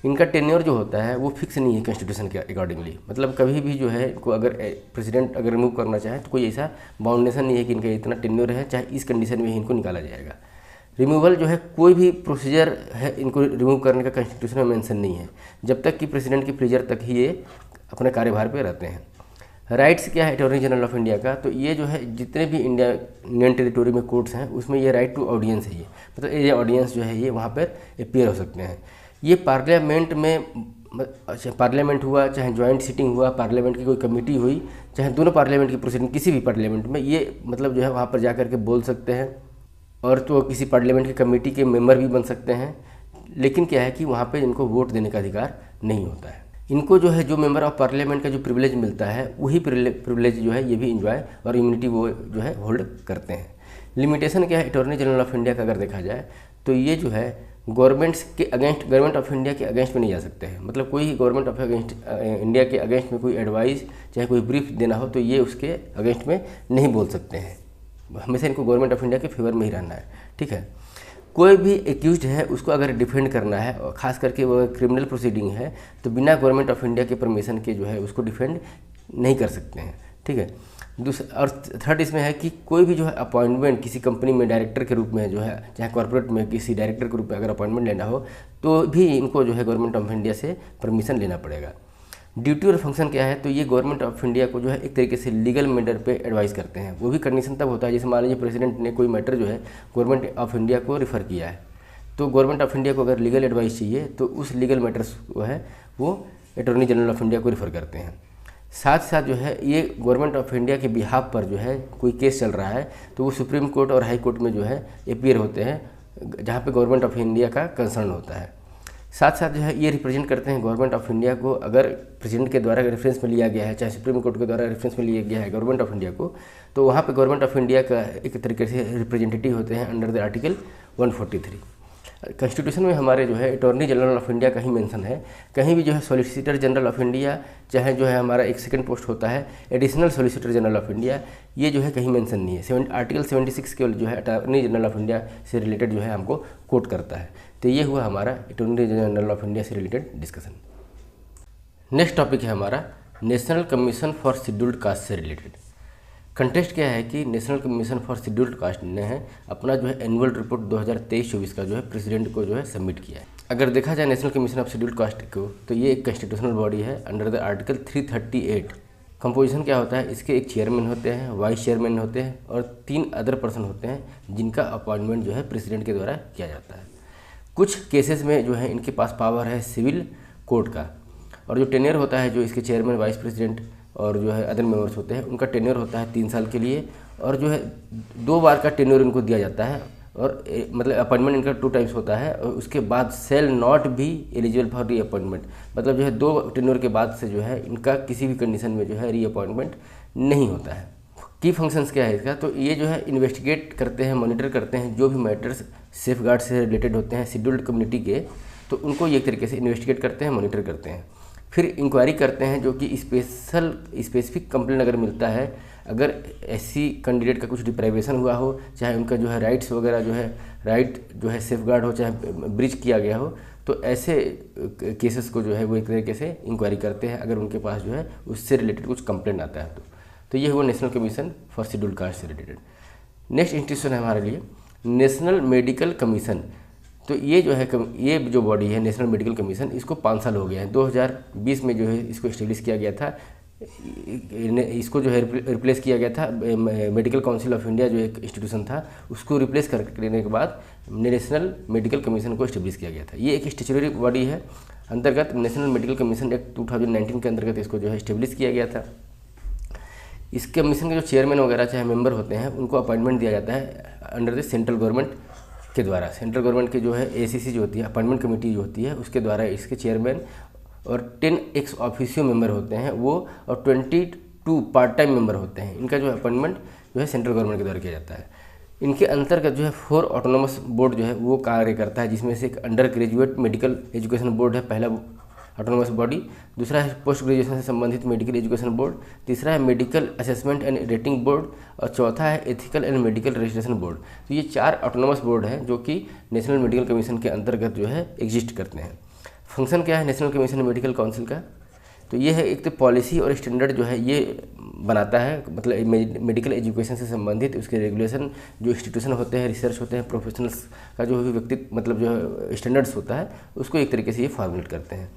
इनका टेन्योर जो होता है वो फिक्स नहीं है कॉन्स्टिट्यूशन के अकॉर्डिंगली, मतलब कभी भी जो है इनको अगर प्रेसिडेंट अगर रिमूव करना चाहे तो कोई ऐसा बाउंडेशन नहीं है कि इनका इतना टेन्योर है, चाहे इस कंडीशन में ही इनको निकाला जाएगा। रिमूवल जो है कोई भी प्रोसीजर है इनको रिमूव करने का कॉन्स्टिट्यूशन में मेंशन नहीं है, जब तक कि प्रेसिडेंट की प्लेजर तक ही ये अपने कार्यभार पे रहते हैं। राइट्स क्या है अटॉर्नी जनरल ऑफ इंडिया का, तो ये जो है जितने भी इंडियन टेरिटोरी में कोर्ट्स हैं उसमें ये राइट टू ऑडियंस है, ये मतलब ये ऑडियंस जो है ये वहाँ पर अपीयर हो सकते हैं। ये पार्लियामेंट में, पार्लियामेंट हुआ चाहे ज्वाइंट सीटिंग हुआ, पार्लियामेंट की कोई कमेटी हुई, चाहे दोनों पार्लियामेंट की प्रोसीडिंग किसी भी पार्लियामेंट में, ये मतलब जो है वहाँ पर जा कर के बोल सकते हैं, और तो किसी पार्लियामेंट की कमेटी के मेंबर भी बन सकते हैं। लेकिन क्या है कि वहाँ पे इनको वोट देने का अधिकार नहीं होता है। इनको जो है जो मेंबर ऑफ पार्लियामेंट का जो प्रिविलेज मिलता है वही प्रिविलेज जो है ये भी इंजॉय और इम्यूनिटी वो जो है होल्ड करते हैं। लिमिटेशन क्या है अटॉर्नी जनरल ऑफ इंडिया का अगर देखा जाए तो ये जो है गवर्नमेंट ऑफ इंडिया के अगेंस्ट में नहीं जा सकते हैं, मतलब कोई गवर्नमेंट ऑफ इंडिया के अगेंस्ट में कोई एडवाइस चाहे कोई ब्रीफ देना हो तो ये उसके अगेंस्ट में नहीं बोल सकते हैं, हमेशा इनको गवर्नमेंट ऑफ इंडिया के फेवर में ही रहना है। ठीक है, कोई भी एक्यूज्ड है उसको अगर डिफेंड करना है और ख़ास करके वो क्रिमिनल प्रोसीडिंग है तो बिना गवर्नमेंट ऑफ इंडिया के परमिशन के जो है उसको डिफेंड नहीं कर सकते हैं। ठीक है, दूसरा और थर्ड इसमें है कि कोई भी जो है अपॉइंटमेंट किसी कंपनी में डायरेक्टर के रूप में जो है चाहे कॉर्पोरेट में किसी डायरेक्टर के रूप में अगर अपॉइंटमेंट लेना हो तो भी इनको जो है गवर्नमेंट ऑफ इंडिया से परमिशन लेना पड़ेगा। ड्यूटी और फंक्शन क्या है, तो ये गवर्नमेंट ऑफ इंडिया को जो है एक तरीके से लीगल मैटर पे एडवाइस करते हैं। वो भी कंडीशन तब होता है जैसे मान लीजिए प्रेसिडेंट ने कोई मैटर जो है गवर्नमेंट ऑफ इंडिया को रिफ़र किया है, तो गवर्नमेंट ऑफ इंडिया को अगर लीगल एडवाइस चाहिए तो उस लीगल मैटर्स को है वो अटॉर्नी जनरल ऑफ इंडिया को रिफ़र करते हैं। साथ साथ जो है ये गवर्नमेंट ऑफ इंडिया के बिहाफ पर जो है कोई केस चल रहा है तो वो सुप्रीम कोर्ट और हाई कोर्ट में जो है अपीयर होते हैं जहाँ पे गवर्नमेंट ऑफ इंडिया का कंसर्न होता है। साथ साथ जो है ये रिप्रेजेंट करते हैं गवर्नमेंट ऑफ इंडिया को, अगर प्रेसिडेंट के द्वारा रेफरेंस में लिया गया है चाहे सुप्रीम कोर्ट के द्वारा रेफरेंस में लिया गया है गवर्नमेंट ऑफ इंडिया को, तो वहाँ पे गवर्नमेंट ऑफ इंडिया का एक तरीके से रिप्रेजेंटेटिव होते हैं अंडर द आर्टिकल 143। कॉन्स्टिट्यूशन में हमारे जो है अटॉर्नी जनरल ऑफ इंडिया का ही मेंशन है, कहीं भी जो है सॉलिसिटर जनरल ऑफ इंडिया चाहे जो है हमारा एक सेकंड पोस्ट होता है additional solicitor general of India, ये जो है कहीं मेंशन नहीं है। आर्टिकल 76 केवल जो है अटॉर्नी जनरल ऑफ इंडिया से रिलेटेड जो है हमको कोट करता है। तो ये हुआ हमारा अटॉर्नी जनरल ऑफ इंडिया से रिलेटेड डिस्कशन। नेक्स्ट टॉपिक है हमारा national commission for scheduled caste से रिलेटेड। कंटेस्ट क्या है कि national commission for scheduled caste ने है अपना जो है एनुअल रिपोर्ट 2023-24 का जो है प्रेसिडेंट को जो है सबमिट किया है। अगर देखा जाए national commission of scheduled caste को तो ये एक कॉन्स्टिट्यूशनल बॉडी है अंडर द आर्टिकल 338। कंपोजिशन क्या होता है, इसके एक चेयरमैन होते हैं, वाइस चेयरमैन होते हैं और 3 अदर पर्सन होते हैं जिनका अपॉइंटमेंट जो है प्रेसिडेंट के द्वारा किया जाता है। कुछ केसेस में जो है इनके पास पावर है सिविल कोर्ट का, और जो टेन्योर होता है जो इसके चेयरमैन वाइस प्रेसिडेंट और जो है अदर मेंबर्स होते हैं उनका टेन्योर होता है 3 साल के लिए, और जो है 2 बार का टेन्योर इनको दिया जाता है, और मतलब अपॉइंटमेंट इनका 2 टाइम्स होता है, और उसके बाद सेल नॉट भी एलिजिबल फॉर री अपॉइंटमेंट, मतलब जो है 2 टेन्योर के बाद से जो है इनका किसी भी कंडीशन में जो है री अपॉइंटमेंट नहीं होता है। की फंक्शंस क्या है इसका, तो ये जो है इन्वेस्टिगेट करते हैं, मॉनिटर करते हैं जो भी मैटर्स सेफ गार्ड से रिलेटेड होते हैं शेड्यूल्ड कम्युनिटी के, तो उनको ये तरीके से इन्वेस्टिगेट करते हैं, मॉनिटर करते हैं। फिर इंक्वायरी करते हैं जो कि स्पेसिफिक कंप्लेंट अगर मिलता है, अगर ऐसी कैंडिडेट का कुछ डिप्राइवेशन हुआ हो, चाहे उनका जो है राइट्स वगैरह जो है राइट जो है सेफ गार्ड हो, चाहे ब्रीच किया गया हो, तो ऐसे केसेस को जो है वो एक तरीके से इंक्वायरी करते हैं अगर उनके पास जो है उससे रिलेटेड कुछ कंप्लेंट आता है तो ये हुआ national commission for scheduled caste से रिलेटेड। नेक्स्ट इंस्टीट्यूशन है हमारे लिए नेशनल मेडिकल कमीशन। तो ये जो है ये जो बॉडी है नेशनल मेडिकल कमीशन, इसको 5 साल हो गया है। 2020 में जो है इसको इस्टेब्लिश किया गया था। इसको जो है रिप्लेस किया गया था मेडिकल काउंसिल ऑफ इंडिया जो एक इंस्टीट्यूशन था, उसको रिप्लेस करने के बाद नेशनल मेडिकल कमीशन को इस्टेब्लिश किया गया था। ये एक स्टैट्यूटरी बॉडी है, अंतर्गत नेशनल मेडिकल कमीशन एक्ट 2019 के अंतर्गत इसको जो है इस्टेब्लिश किया गया था। इस कमीशन के जो चेयरमैन वगैरह चाहे मेंबर होते हैं उनको अपॉइंटमेंट दिया जाता है अंडर द सेंट्रल गवर्नमेंट के द्वारा। सेंट्रल गवर्नमेंट की जो है ACC जो होती है, अपॉइंटमेंट कमेटी जो होती है, उसके द्वारा इसके चेयरमैन और 10 एक्स ऑफिशियो मेंबर होते हैं वो, और 22 पार्ट टाइम मेंबर होते हैं। इनका जो अपॉइंटमेंट जो है सेंट्रल गवर्नमेंट के द्वारा किया जाता है। इनके अंतर्गत जो है 4 ऑटोनोमस बोर्ड जो है वो कार्य करता है, जिसमें से एक under graduate medical education board है, पहला ऑटोनोमस बॉडी। दूसरा है पोस्ट ग्रेजुएशन से संबंधित मेडिकल एजुकेशन बोर्ड। तीसरा है medical assessment and rating board, और चौथा है ethical and medical registration board. तो ये 4 ऑटोनोमस बोर्ड हैं जो कि नेशनल मेडिकल कमीशन के अंतर्गत जो है एग्जिस्ट करते हैं। फंक्शन क्या है नेशनल कमीशन मेडिकल काउंसिल का, तो ये है एक तो पॉलिसी और स्टैंडर्ड जो है ये बनाता है, मतलब मेडिकल एजुकेशन से संबंधित उसके रेगुलेशन जो इंस्टीट्यूशन होते हैं, रिसर्च होते हैं, प्रोफेशनल्स का जो भी व्यक्ति मतलब जो स्टैंडर्ड्स होता है उसको एक तरीके से ये फॉर्मुलेट करते हैं।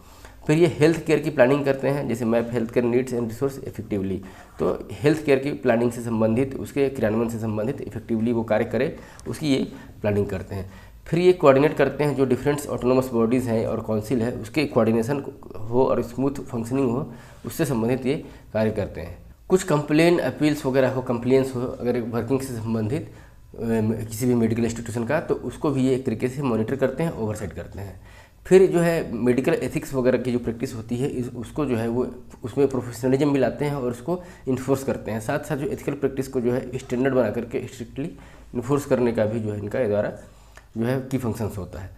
फिर ये हेल्थ केयर की प्लानिंग करते हैं, जैसे map health care needs and resource effectively. तो हेल्थ केयर की प्लानिंग से संबंधित, उसके क्रियान्वयन से संबंधित इफेक्टिवली वो कार्य करे, उसकी ये प्लानिंग करते हैं। फिर ये कोऑर्डिनेट करते हैं जो डिफरेंट ऑटोनोमस बॉडीज़ हैं और काउंसिल है उसके कोऑर्डिनेशन हो और स्मूथ फंक्शनिंग हो, उससे संबंधित ये कार्य करते हैं। कुछ कंप्लेन अपील्स वगैरह हो, कंप्लेंट्स हो अगर वर्किंग से संबंधित किसी भी मेडिकल इंस्टीट्यूशन का, तो उसको भी ये एक तरीके से मॉनिटर करते हैं, ओवरसाइट करते हैं। फिर जो है मेडिकल एथिक्स वगैरह की जो प्रैक्टिस होती है उसको जो है वो उसमें प्रोफेशनलिज्म भी लाते हैं और उसको इन्फोर्स करते हैं। साथ साथ जो एथिकल प्रैक्टिस को जो है स्टैंडर्ड बना करके स्ट्रिक्टली इन्फोर्स करने का भी जो है इनका द्वारा जो है की फंक्शंस होता है।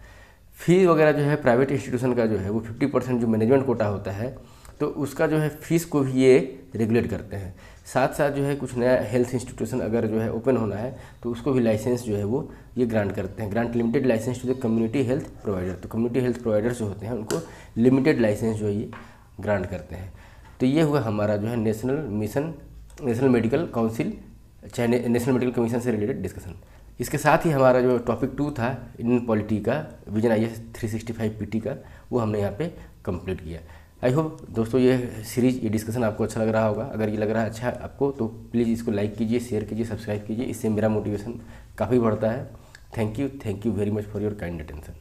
फीस वगैरह जो है प्राइवेट इंस्टीट्यूशन का जो है वो 50% जो मैनेजमेंट कोटा होता है, तो उसका जो है फीस को भी ये रेगुलेट करते हैं। साथ साथ जो है कुछ नया हेल्थ इंस्टीट्यूशन अगर जो है ओपन होना है तो उसको भी लाइसेंस जो है वो ये ग्रांट करते हैं, grant limited licence to the community health provider. तो कम्युनिटी हेल्थ प्रोवाइडर्स जो होते हैं उनको लिमिटेड लाइसेंस जो है ये ग्रांट करते हैं। तो ये हुआ हमारा जो है नेशनल मेडिकल काउंसिल चाहे नेशनल मेडिकल कमीशन से रिलेटेड डिस्कशन। इसके साथ ही हमारा जो टॉपिक 2 था इंडियन पॉलिटी का विजन IAS 365 PT का, वो हमने यहाँ पे कंप्लीट किया। आई होप दोस्तों ये सीरीज ये डिस्कशन आपको अच्छा लग रहा होगा। अगर ये लग रहा है अच्छा आपको तो प्लीज़ इसको लाइक कीजिए, शेयर कीजिए, सब्सक्राइब कीजिए, इससे मेरा मोटिवेशन काफ़ी बढ़ता है। Thank you very much for your kind attention.